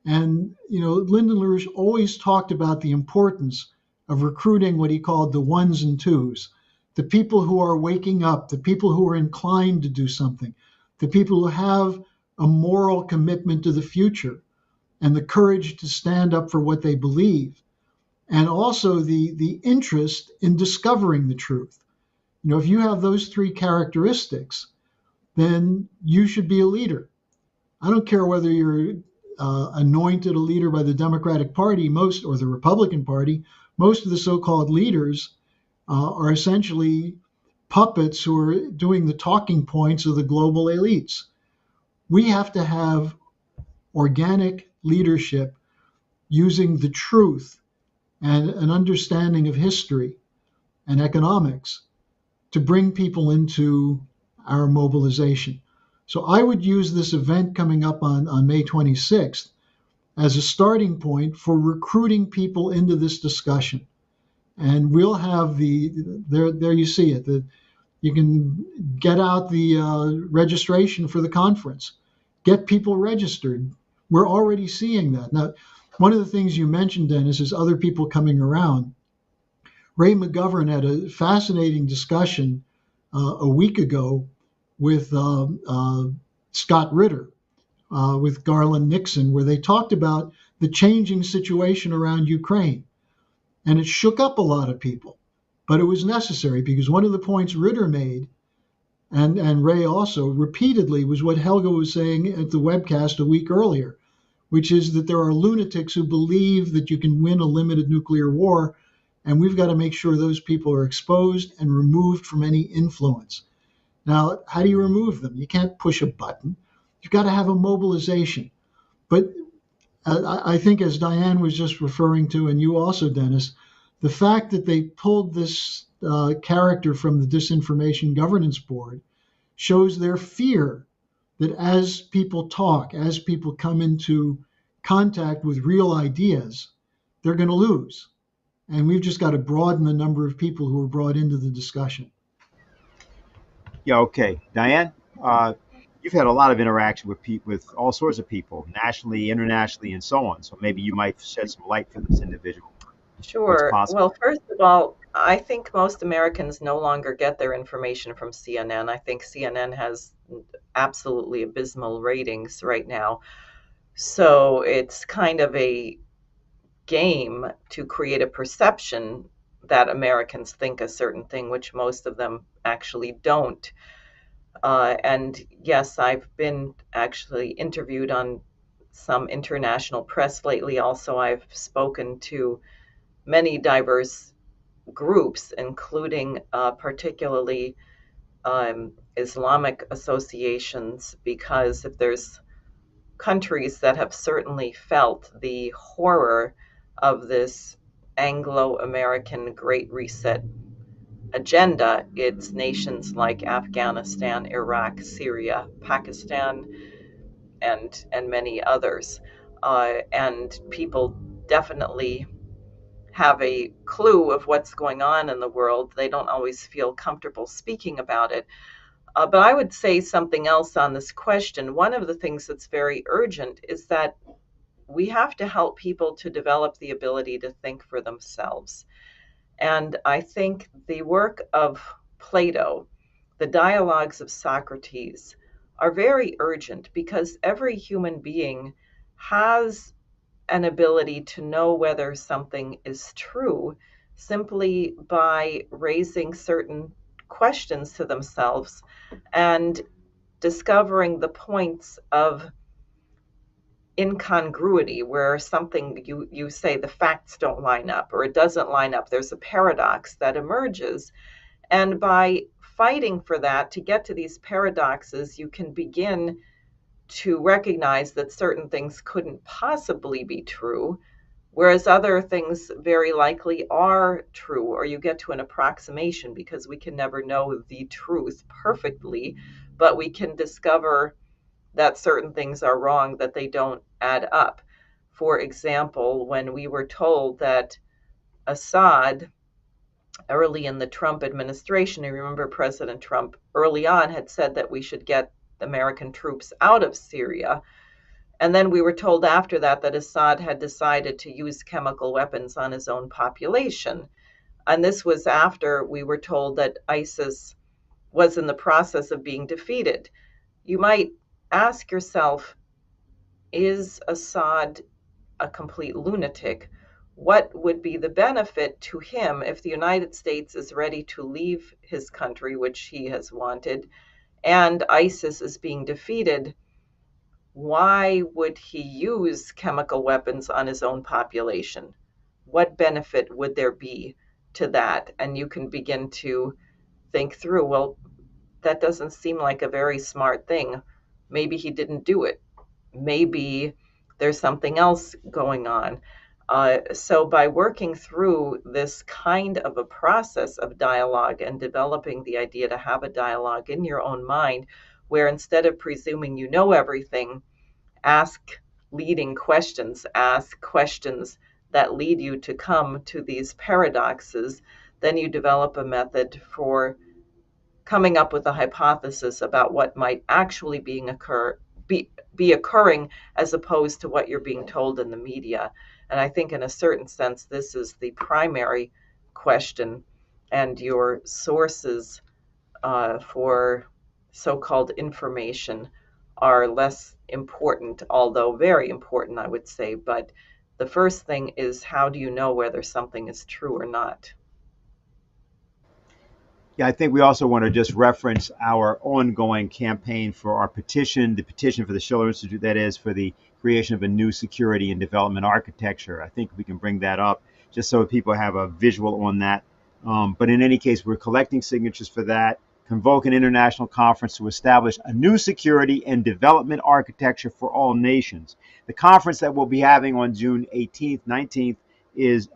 And, you know, Lyndon LaRouche always talked about the importance of recruiting what he called the ones and twos, the people who are waking up, the people who are inclined to do something, the people who have a moral commitment to the future and the courage to stand up for what they believe, and also the interest in discovering the truth. You know, if you have those three characteristics, then you should be a leader. I don't care whether you're anointed a leader by the Democratic Party, or the Republican Party. Most of the so-called leaders are essentially puppets who are doing the talking points of the global elites. We have to have organic leadership using the truth and an understanding of history and economics to bring people into our mobilization. So I would use this event coming up on May 26th as a starting point for recruiting people into this discussion. And we'll have there you see it, you can get out the registration for the conference, get people registered. We're already seeing that. Now, one of the things you mentioned, Dennis, is other people coming around. Ray McGovern had a fascinating discussion a week ago with Scott Ritter with Garland Nixon, where they talked about the changing situation around Ukraine. And it shook up a lot of people. But it was necessary because one of the points Ritter made, and Ray also repeatedly, was what Helga was saying at the webcast a week earlier, which is that there are lunatics who believe that you can win a limited nuclear war, and we've got to make sure those people are exposed and removed from any influence. Now, how do you remove them? You can't push a button. You've got to have a mobilization. But I think, as Diane was just referring to, and you also, Dennis, the fact that they pulled this character from the Disinformation Governance Board shows their fear that as people talk, as people come into contact with real ideas, they're going to lose. And we've just got to broaden the number of people who are brought into the discussion. Yeah, okay. Diane, you've had a lot of interaction with all sorts of people, nationally, internationally, and so on. So maybe you might shed some light for this individual. What's Sure. possible? Well, first of all, I think most Americans no longer get their information from CNN. I think CNN has absolutely abysmal ratings right now. So it's kind of a game to create a perception that Americans think a certain thing, which most of them actually don't. And yes, I've been actually interviewed on some international press lately. Also, I've spoken to many diverse groups, including particularly Islamic associations, because if there's countries that have certainly felt the horror of this Anglo-American Great Reset agenda, it's nations like Afghanistan, Iraq, Syria, Pakistan, and many others. And people definitely have a clue of what's going on in the world. They don't always feel comfortable speaking about it. But I would say something else on this question. One of the things that's very urgent is that we have to help people to develop the ability to think for themselves. And I think the work of Plato, the dialogues of Socrates, are very urgent because every human being has an ability to know whether something is true simply by raising certain questions to themselves and discovering the points of incongruity where something you say the facts don't line up or it doesn't line up. There's a paradox that emerges. And by fighting for that to get to these paradoxes, you can begin to recognize that certain things couldn't possibly be true, whereas other things very likely are true, or you get to an approximation because we can never know the truth perfectly, but we can discover that certain things are wrong, that they don't add up. For example, when we were told that Assad, early in the Trump administration, you remember President Trump early on had said that we should get American troops out of Syria. And then we were told after that that Assad had decided to use chemical weapons on his own population. And this was after we were told that ISIS was in the process of being defeated. You might ask yourself, is Assad a complete lunatic? What would be the benefit to him if the United States is ready to leave his country, which he has wanted, and ISIS is being defeated? Why would he use chemical weapons on his own population? What benefit would there be to that? And you can begin to think through, well, that doesn't seem like a very smart thing. Maybe he didn't do it. Maybe there's something else going on. So by working through this kind of a process of dialogue and developing the idea to have a dialogue in your own mind, where instead of presuming you know everything, ask leading questions, ask questions that lead you to come to these paradoxes, then you develop a method for coming up with a hypothesis about what might actually be occurring as opposed to what you're being told in the media. And I think in a certain sense, this is the primary question, and your sources for so-called information are less important, although very important, I would say. But the first thing is, how do you know whether something is true or not? Yeah, I think we also want to just reference our ongoing campaign for our petition, the petition for the Schiller Institute, that is, for the creation of a new security and development architecture. I think we can bring that up just so people have a visual on that. But in any case, we're collecting signatures for that, convoke an international conference to establish a new security and development architecture for all nations. The conference that we'll be having on June 18th, 19th is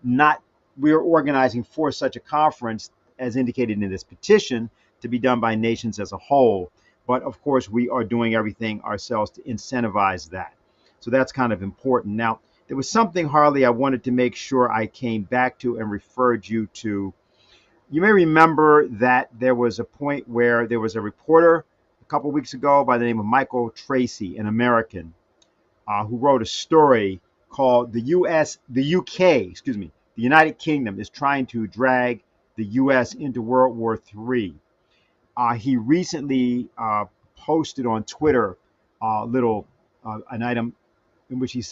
not, we're organizing for such a conference as indicated in this petition, to be done by nations as a whole. But of course, we are doing everything ourselves to incentivize that. So that's kind of important. Now, there was something, Harley, I wanted to make sure I came back to and referred you to. You may remember that there was a point where there was a reporter a couple of weeks ago by the name of Michael Tracy, an American, who wrote a story called the United Kingdom is trying to drag the U.S. into World War III. He recently posted on Twitter an item in which he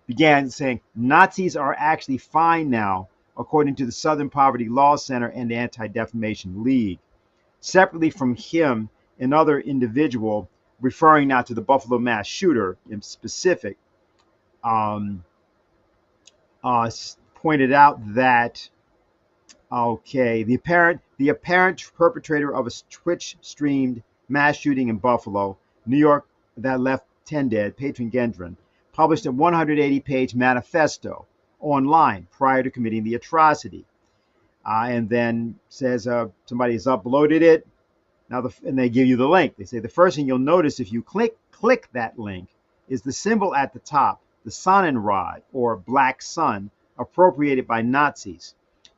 began saying Nazis are actually fine now, according to the Southern Poverty Law Center and the Anti-Defamation League. Separately from him, another individual, referring now to the Buffalo mass shooter in specific, pointed out that the apparent perpetrator of a Twitch-streamed mass shooting in Buffalo, New York, that left 10 dead, Patron Gendron, published a 180-page manifesto online prior to committing the atrocity, and then says somebody has uploaded it. Now, and they give you the link. They say the first thing you'll notice if you click that link is the symbol at the top, the Sonnenrad, or black sun, appropriated by Nazis,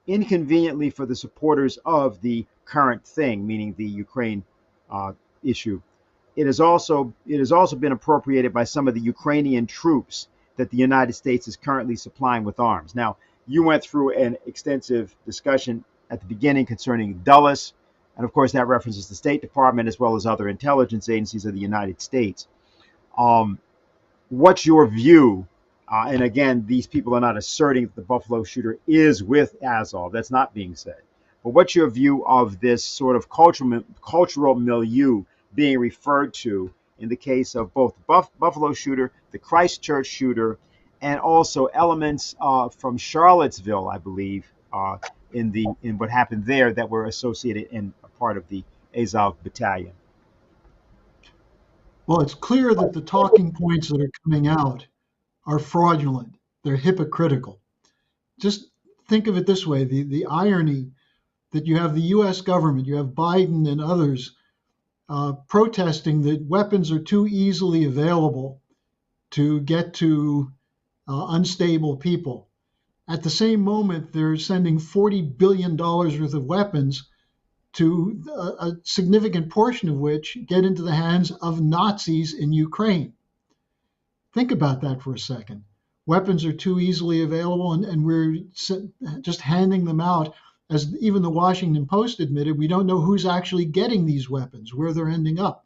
inconveniently for the supporters of the current thing, meaning the Ukraine issue. It has also been appropriated by some of the Ukrainian troops that the United States is currently supplying with arms. Now, you went through an extensive discussion at the beginning concerning Dulles, and of course that references the State Department as well as other intelligence agencies of the United States. What's your view? And again, these people are not asserting that the Buffalo shooter is with Azov. That's not being said. But what's your view of this sort of cultural milieu being referred to in the case of both the Buffalo shooter, the Christchurch shooter, and also elements from Charlottesville, I believe, in what happened there that were associated in a part of the Azov battalion? Well, it's clear that the talking points that are coming out are fraudulent. They're hypocritical. Just think of it this way, the irony that you have the US government, you have Biden and others protesting that weapons are too easily available to get to unstable people. At the same moment, they're sending $40 billion worth of weapons to a significant portion of which get into the hands of Nazis in Ukraine. Think about that for a second. Weapons are too easily available, and we're just handing them out. As even the Washington Post admitted, we don't know who's actually getting these weapons, where they're ending up.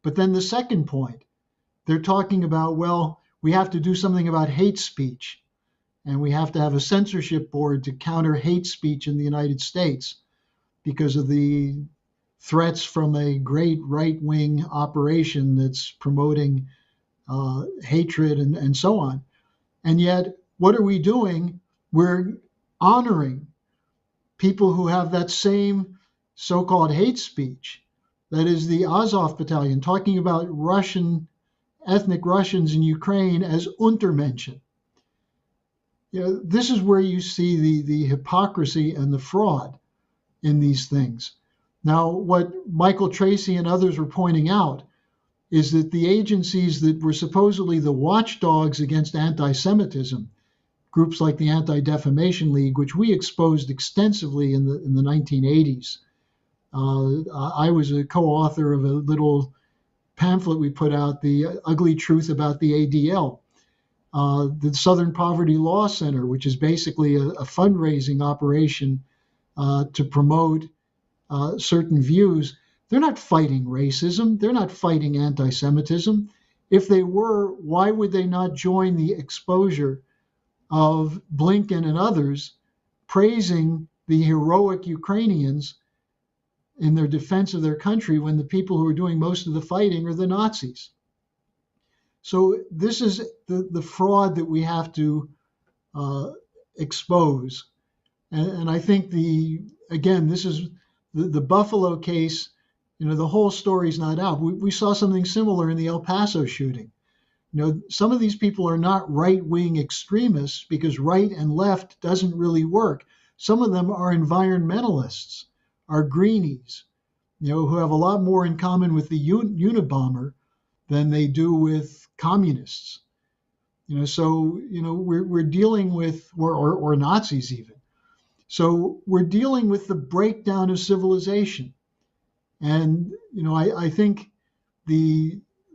But then the second point, they're talking about, well, we have to do something about hate speech, and we have to have a censorship board to counter hate speech in the United States because of the threats from a great right-wing operation that's promoting hatred and so on. And yet, what are we doing? We're honoring people who have that same so-called hate speech. That is the Azov battalion talking about ethnic Russians in Ukraine as Untermenschen. This is where you see the hypocrisy and the fraud in these things. Now, what Michael Tracy and others were pointing out is that the agencies that were supposedly the watchdogs against anti-Semitism, groups like the Anti-Defamation League, which we exposed extensively in the 1980s. I was a co-author of a little pamphlet we put out, The Ugly Truth About the ADL. The Southern Poverty Law Center, which is basically a fundraising operation to promote certain views. They're not fighting racism. They're not fighting anti-Semitism. If they were, why would they not join the exposure of Blinken and others praising the heroic Ukrainians in their defense of their country when the people who are doing most of the fighting are the Nazis? So this is the fraud that we have to expose. And I think this is the Buffalo case. The whole story's not out. We saw something similar in the El Paso shooting. Some of these people are not right-wing extremists because right and left doesn't really work. Some of them are environmentalists, are greenies, who have a lot more in common with the Unabomber than they do with communists. So we're dealing with, or Nazis even. So we're dealing with the breakdown of civilization. And, I think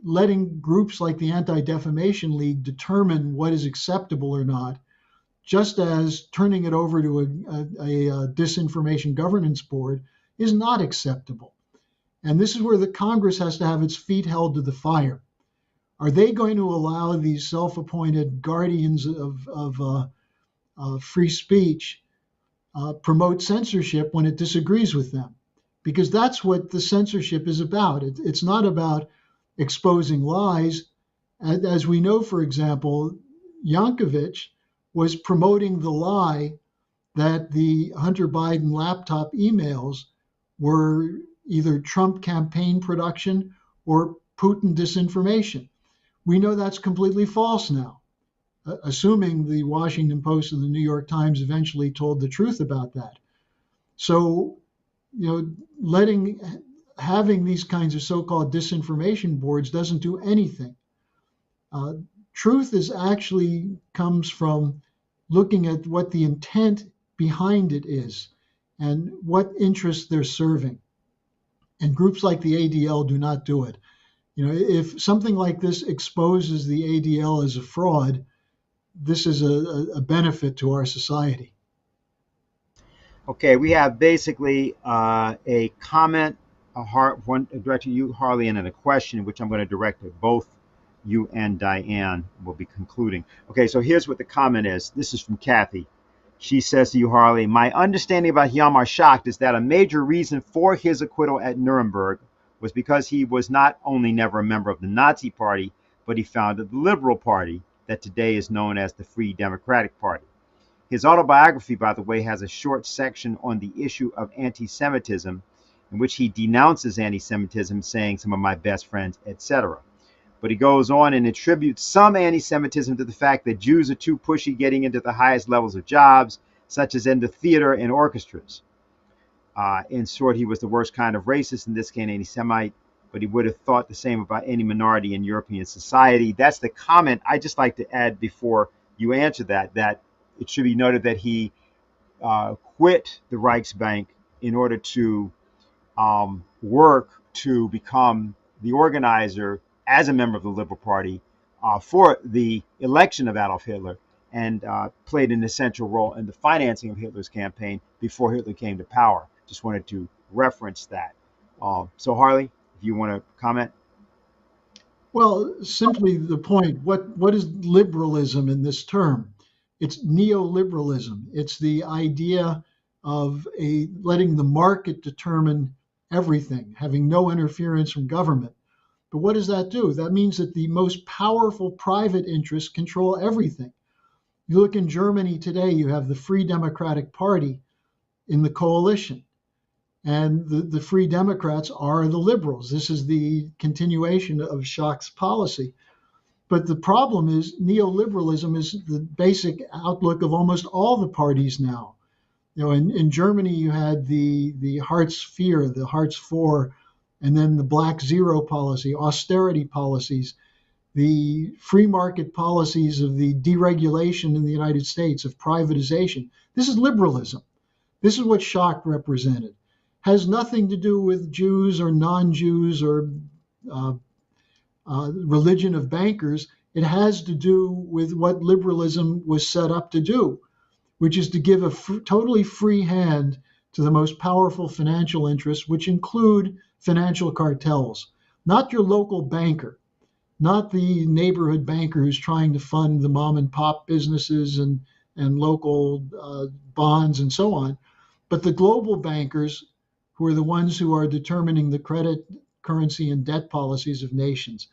letting groups like the Anti-Defamation League determine what is acceptable or not, just as turning it over to a disinformation governance board, is not acceptable. And this is where the Congress has to have its feet held to the fire. Are they going to allow these self-appointed guardians of free speech promote censorship when it disagrees with them? Because that's what the censorship is about. It's not about exposing lies. As we know, for example, Yankovic was promoting the lie that the Hunter Biden laptop emails were either Trump campaign production or Putin disinformation. We know that's completely false now, assuming the Washington Post and the New York Times eventually told the truth about that. So, having these kinds of so-called disinformation boards doesn't do anything. Truth actually comes from looking at what the intent behind it is and what interests they're serving. And groups like the ADL do not do it. If something like this exposes the ADL as a fraud, this is a benefit to our society. Okay, we have basically a comment, one directed to you, Harley, and then a question, which I'm going to direct at both you and Diane. Will be concluding. Okay, so here's what the comment is. This is from Kathy. She says to you, Harley, my understanding about Hjalmar Schacht is that a major reason for his acquittal at Nuremberg was because he was not only never a member of the Nazi Party, but he founded the Liberal Party that today is known as the Free Democratic Party. His autobiography, by the way, has a short section on the issue of anti-Semitism, in which he denounces anti-Semitism, saying some of my best friends, etc. But he goes on and attributes some anti-Semitism to the fact that Jews are too pushy getting into the highest levels of jobs, such as in the theater and orchestras. In short, he was the worst kind of racist, in this case anti-Semite, but he would have thought the same about any minority in European society. That's the comment. I just like to add before you answer that it should be noted that he quit the Reichsbank in order to work to become the organizer as a member of the Liberal Party for the election of Adolf Hitler, and played an essential role in the financing of Hitler's campaign before Hitler came to power. Just wanted to reference that. So Harley, if you want to comment. Well, simply the point, what is liberalism in this term? It's neoliberalism. It's the idea of letting the market determine everything, having no interference from government. But what does that do? That means that the most powerful private interests control everything. You look in Germany today, you have the Free Democratic Party in the coalition. And the Free Democrats are the liberals. This is the continuation of Schacht's policy. But the problem is neoliberalism is the basic outlook of almost all the parties now. In Germany, you had the Hartz-IV, the Hartz-IV, and then the Black Zero policy, austerity policies, the free market policies of the deregulation in the United States, of privatization. This is liberalism. This is what Schacht represented. Has nothing to do with Jews or non-Jews or religion of bankers. It has to do with what liberalism was set up to do, which is to give a totally free hand to the most powerful financial interests, which include financial cartels, not your local banker, not the neighborhood banker who's trying to fund the mom and pop businesses and local bonds and so on, but the global bankers who are the ones who are determining the credit, currency, and debt policies of nations.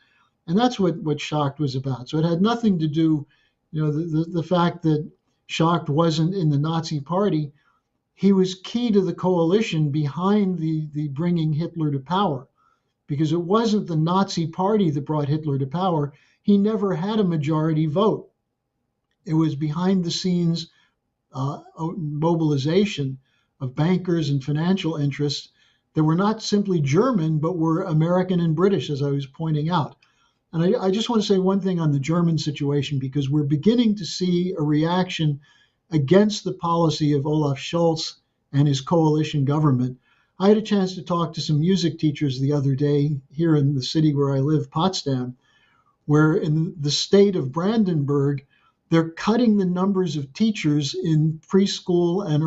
And that's what Schacht was about. So it had nothing to do, the fact that Schacht wasn't in the Nazi party. He was key to the coalition behind the bringing Hitler to power, because it wasn't the Nazi party that brought Hitler to power. He never had a majority vote. It was behind the scenes mobilization of bankers and financial interests that were not simply German, but were American and British, as I was pointing out. And I just want to say one thing on the German situation, because we're beginning to see a reaction against the policy of Olaf Scholz and his coalition government. I had a chance to talk to some music teachers the other day here in the city where I live, Potsdam, where in the state of Brandenburg, they're cutting the numbers of teachers in preschool and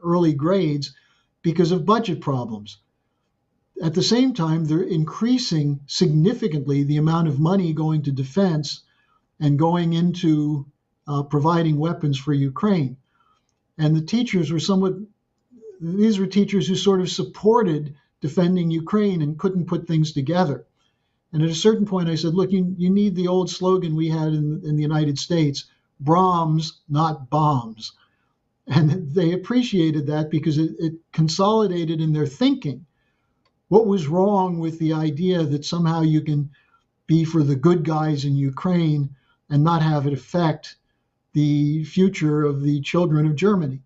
early grades because of budget problems. At the same time, they're increasing significantly the amount of money going to defense and going into providing weapons for Ukraine. And the teachers were these were teachers who sort of supported defending Ukraine and couldn't put things together. And at a certain point, I said, look, you need the old slogan we had in the United States, Brahms, not bombs. And they appreciated that because it consolidated in their thinking what was wrong with the idea that somehow you can be for the good guys in Ukraine and not have it affect the future of the children of Germany.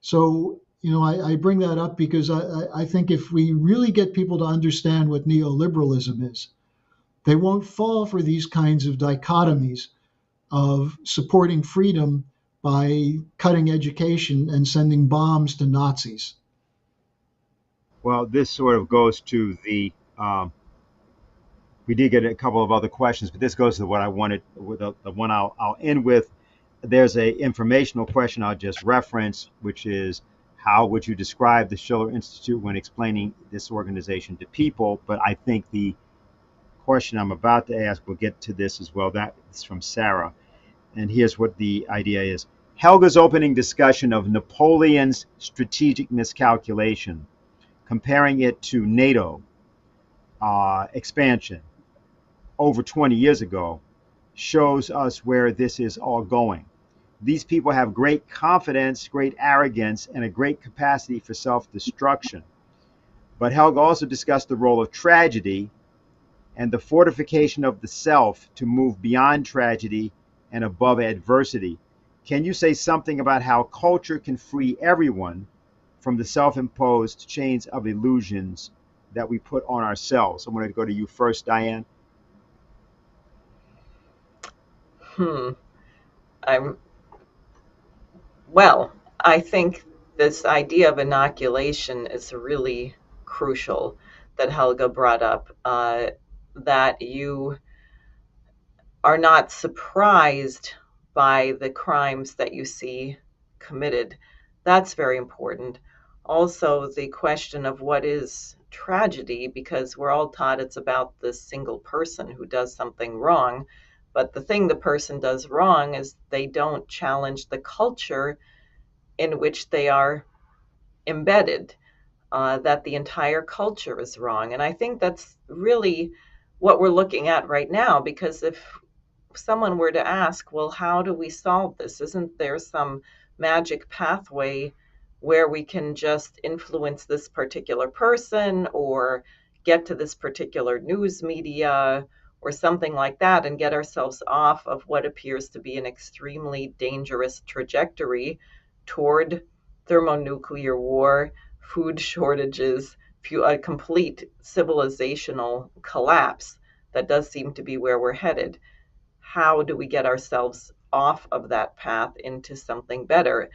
So, I bring that up because I think if we really get people to understand what neoliberalism is, they won't fall for these kinds of dichotomies of supporting freedom by cutting education and sending bombs to Nazis. Well, this sort of goes to we did get a couple of other questions, but this goes to what I wanted, the one I'll end with. There's a informational question I'll just reference, which is, how would you describe the Schiller Institute when explaining this organization to people? But I think the question I'm about to ask will get to this as well. That is from Sarah. And here's what the idea is. Helga's opening discussion of Napoleon's strategic miscalculation, comparing it to NATO expansion over 20 years ago, shows us where this is all going. These people have great confidence, great arrogance, and a great capacity for self-destruction. But Helga also discussed the role of tragedy and the fortification of the self to move beyond tragedy and above adversity. Can you say something about how culture can free everyone from the self-imposed chains of illusions that we put on ourselves? I'm going to go to you first, Diane. I think this idea of inoculation is really crucial that Helga brought up, that you are not surprised by the crimes that you see committed. That's very important. Also, the question of what is tragedy, because we're all taught it's about this single person who does something wrong. But the thing the person does wrong is they don't challenge the culture in which they are embedded, that the entire culture is wrong. And I think that's really what we're looking at right now, because if someone were to ask, well, how do we solve this? Isn't there some magic pathway where we can just influence this particular person or get to this particular news media or something like that and get ourselves off of what appears to be an extremely dangerous trajectory toward thermonuclear war, food shortages, a complete civilizational collapse? That does seem to be where we're headed. How do we get ourselves off of that path into something better?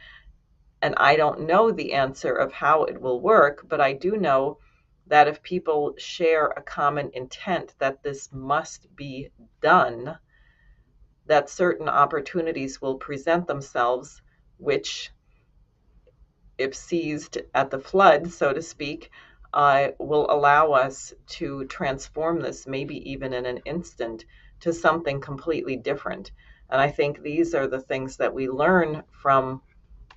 And I don't know the answer of how it will work, but I do know that if people share a common intent that this must be done, that certain opportunities will present themselves, which if seized at the flood, so to speak, will allow us to transform this, maybe even in an instant, to something completely different. And I think these are the things that we learn from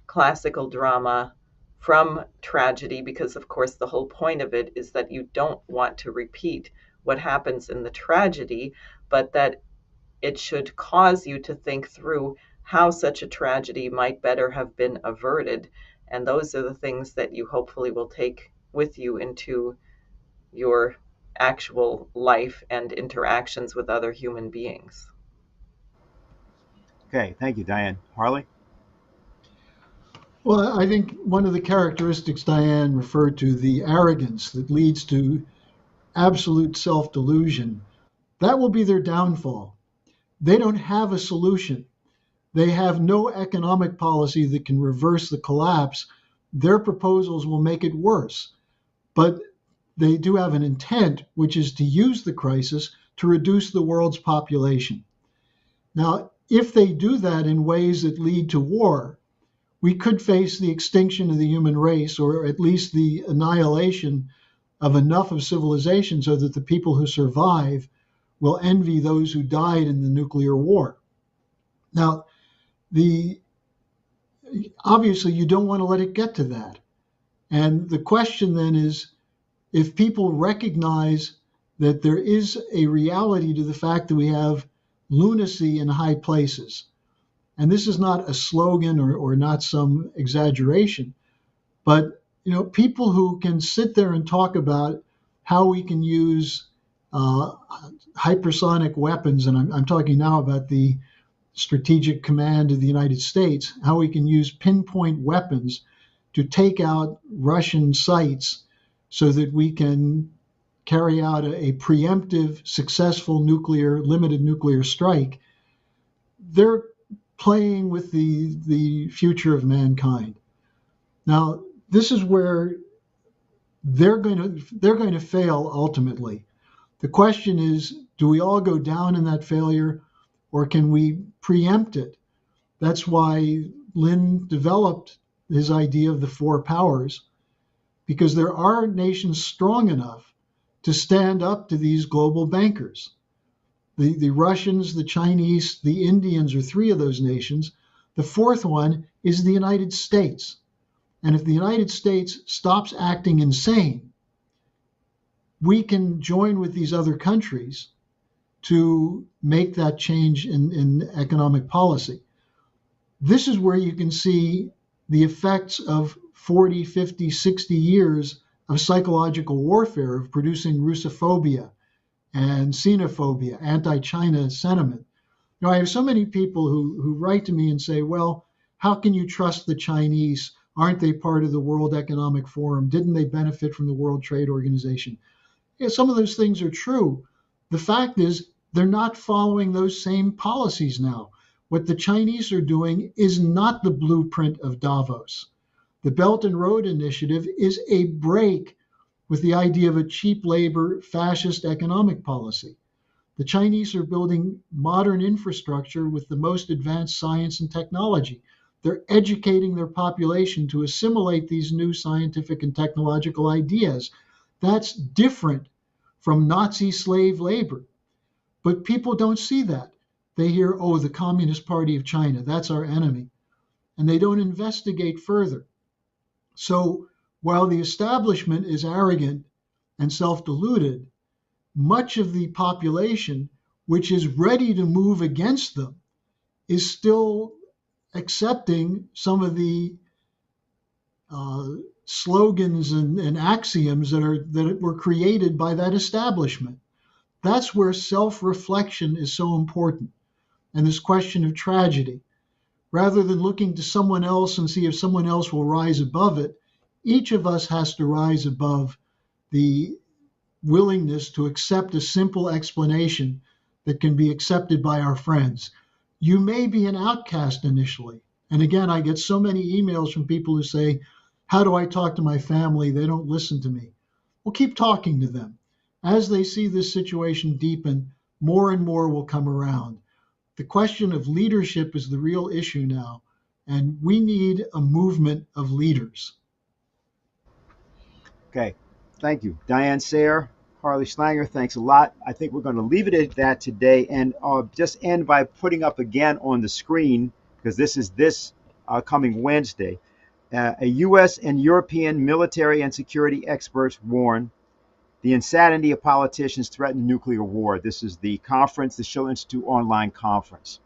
classical drama, from tragedy, because of course the whole point of it is that you don't want to repeat what happens in the tragedy, but that it should cause you to think through how such a tragedy might better have been averted. And those are the things that you hopefully will take with you into your actual life and interactions with other human beings. Okay, thank you, Diane. Harley? Well, I think one of the characteristics Diane referred to, the arrogance that leads to absolute self-delusion, that will be their downfall. They don't have a solution. They have no economic policy that can reverse the collapse. Their proposals will make it worse. But they do have an intent, which is to use the crisis to reduce the world's population. Now, if they do that in ways that lead to war, we could face the extinction of the human race, or at least the annihilation of enough of civilization so that the people who survive will envy those who died in the nuclear war. Now, obviously, you don't want to let it get to that. And the question then is, if people recognize that there is a reality to the fact that we have lunacy in high places, and this is not a slogan or not some exaggeration, but people who can sit there and talk about how we can use hypersonic weapons, and I'm talking now about the Strategic Command of the United States, how we can use pinpoint weapons to take out Russian sites so that we can carry out a preemptive, successful limited nuclear strike. They're playing with the future of mankind. Now, this is where they're going to fail ultimately. The question is, do we all go down in that failure, or can we preempt it? That's why Lynn developed his idea of the four powers, because there are nations strong enough to stand up to these global bankers. The Russians, the Chinese, the Indians are three of those nations. The fourth one is the United States. And if the United States stops acting insane, we can join with these other countries to make that change in economic policy. This is where you can see the effects of 40, 50, 60 years of psychological warfare, of producing Russophobia and xenophobia, anti-China sentiment. I have so many people who write to me and say, well, how can you trust the Chinese? Aren't they part of the World Economic Forum? Didn't they benefit from the World Trade Organization? Yeah, some of those things are true. The fact is, they're not following those same policies now. What the Chinese are doing is not the blueprint of Davos. The Belt and Road Initiative is a break with the idea of a cheap labor, fascist economic policy. The Chinese are building modern infrastructure with the most advanced science and technology. They're educating their population to assimilate these new scientific and technological ideas. That's different from Nazi slave labor. But people don't see that. They hear, oh, the Communist Party of China, that's our enemy. And they don't investigate further. So while the establishment is arrogant and self-deluded, much of the population, which is ready to move against them, is still accepting some of the slogans and axioms that were created by that establishment. That's where self-reflection is so important. And this question of tragedy, rather than looking to someone else and see if someone else will rise above it, each of us has to rise above the willingness to accept a simple explanation that can be accepted by our friends. You may be an outcast initially. And again, I get so many emails from people who say, how do I talk to my family? They don't listen to me. Well, keep talking to them. As they see this situation deepen, more and more will come around. The question of leadership is the real issue now, and we need a movement of leaders. Okay, thank you. Diane Sayre, Harley Schlanger, thanks a lot. I think we're going to leave it at that today and just end by putting up again on the screen, because this is coming Wednesday. A U.S. and European military and security experts warn the insanity of politicians threaten nuclear war. This is the conference, the Schiller Institute online conference.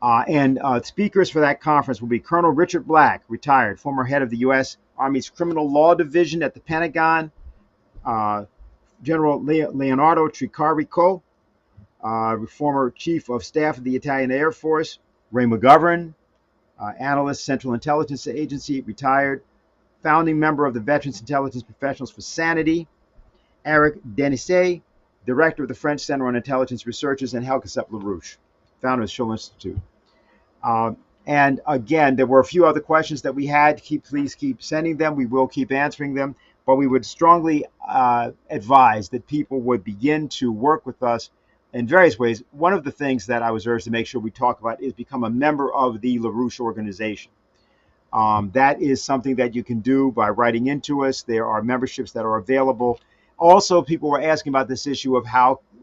And speakers for that conference will be Colonel Richard Black, retired, former head of the U.S. Army's Criminal Law Division at the Pentagon, General Leonardo Tricarico, former Chief of Staff of the Italian Air Force, Ray McGovern, analyst, Central Intelligence Agency, retired, founding member of the Veterans Intelligence Professionals for Sanity, Eric Denisset, director of the French Center on Intelligence Researches, and Helga Sepp-LaRouche, founder of the Schiller Institute. And again, there were a few other questions that we had. Please keep sending them. We will keep answering them. But we would strongly advise that people would begin to work with us in various ways. One of the things that I was urged to make sure we talk about is become a member of the LaRouche organization. That is something that you can do by writing into us. There are memberships that are available. Also, people were asking about this issue of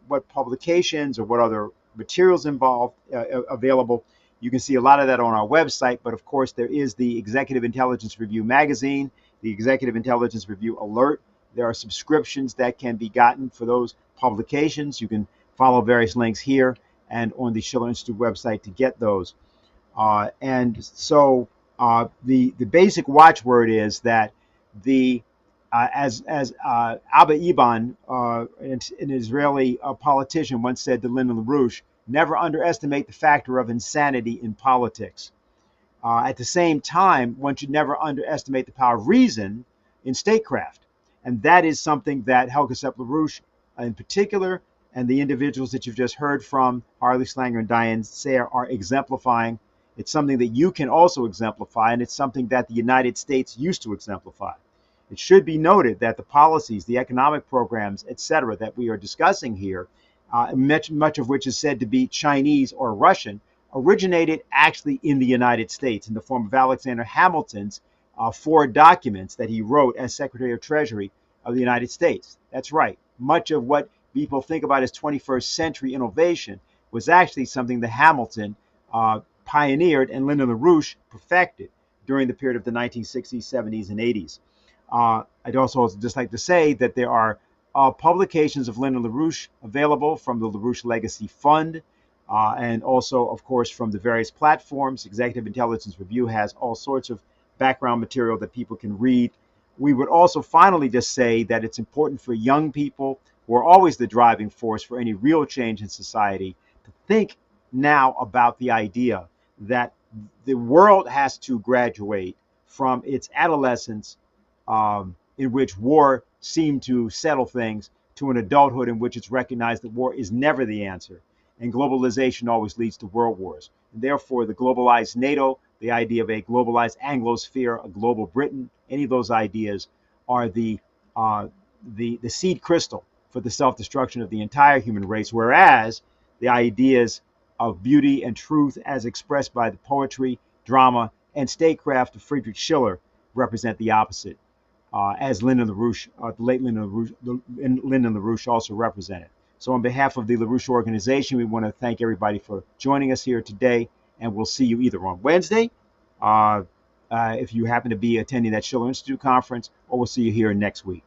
what publications or what other materials available. You can see a lot of that on our website, but of course there is the Executive Intelligence Review magazine, the Executive Intelligence Review Alert. There are subscriptions that can be gotten for those publications. You can follow various links here and on the Schiller Institute website to get those. And so the basic watchword is that as Abba Eban, an Israeli politician, once said to Lyndon LaRouche, never underestimate the factor of insanity in politics. At the same time, one should never underestimate the power of reason in statecraft. And that is something that Helga Sepp-LaRouche in particular, and the individuals that you've just heard from, Harley Schlanger and Diane Sayre, are exemplifying. It's something that you can also exemplify, and it's something that the United States used to exemplify. It should be noted that the policies, the economic programs, etc., that we are discussing here, much of which is said to be Chinese or Russian, originated actually in the United States in the form of Alexander Hamilton's 4 documents that he wrote as Secretary of Treasury of the United States. That's right. Much of what people think about as 21st century innovation was actually something that Hamilton pioneered and Lyndon LaRouche perfected during the period of the 1960s, 70s, and 80s. I'd also just like to say that there are publications of Lyndon LaRouche available from the LaRouche Legacy Fund, and also, of course, from the various platforms. Executive Intelligence Review has all sorts of background material that people can read. We would also finally just say that it's important for young people, who are always the driving force for any real change in society, to think now about the idea that the world has to graduate from its adolescence, in which war seemed to settle things, to an adulthood in which it's recognized that war is never the answer, and globalization always leads to world wars. And therefore, the globalized NATO, the idea of a globalized Anglo-sphere, a global Britain, any of those ideas are the seed crystal for the self-destruction of the entire human race, whereas the ideas of beauty and truth as expressed by the poetry, drama, and statecraft of Friedrich Schiller represent the opposite, as Lyndon LaRouche, the late Lyndon LaRouche also represented. So on behalf of the LaRouche organization, we want to thank everybody for joining us here today, and we'll see you either on Wednesday, if you happen to be attending that Schiller Institute conference, or we'll see you here next week.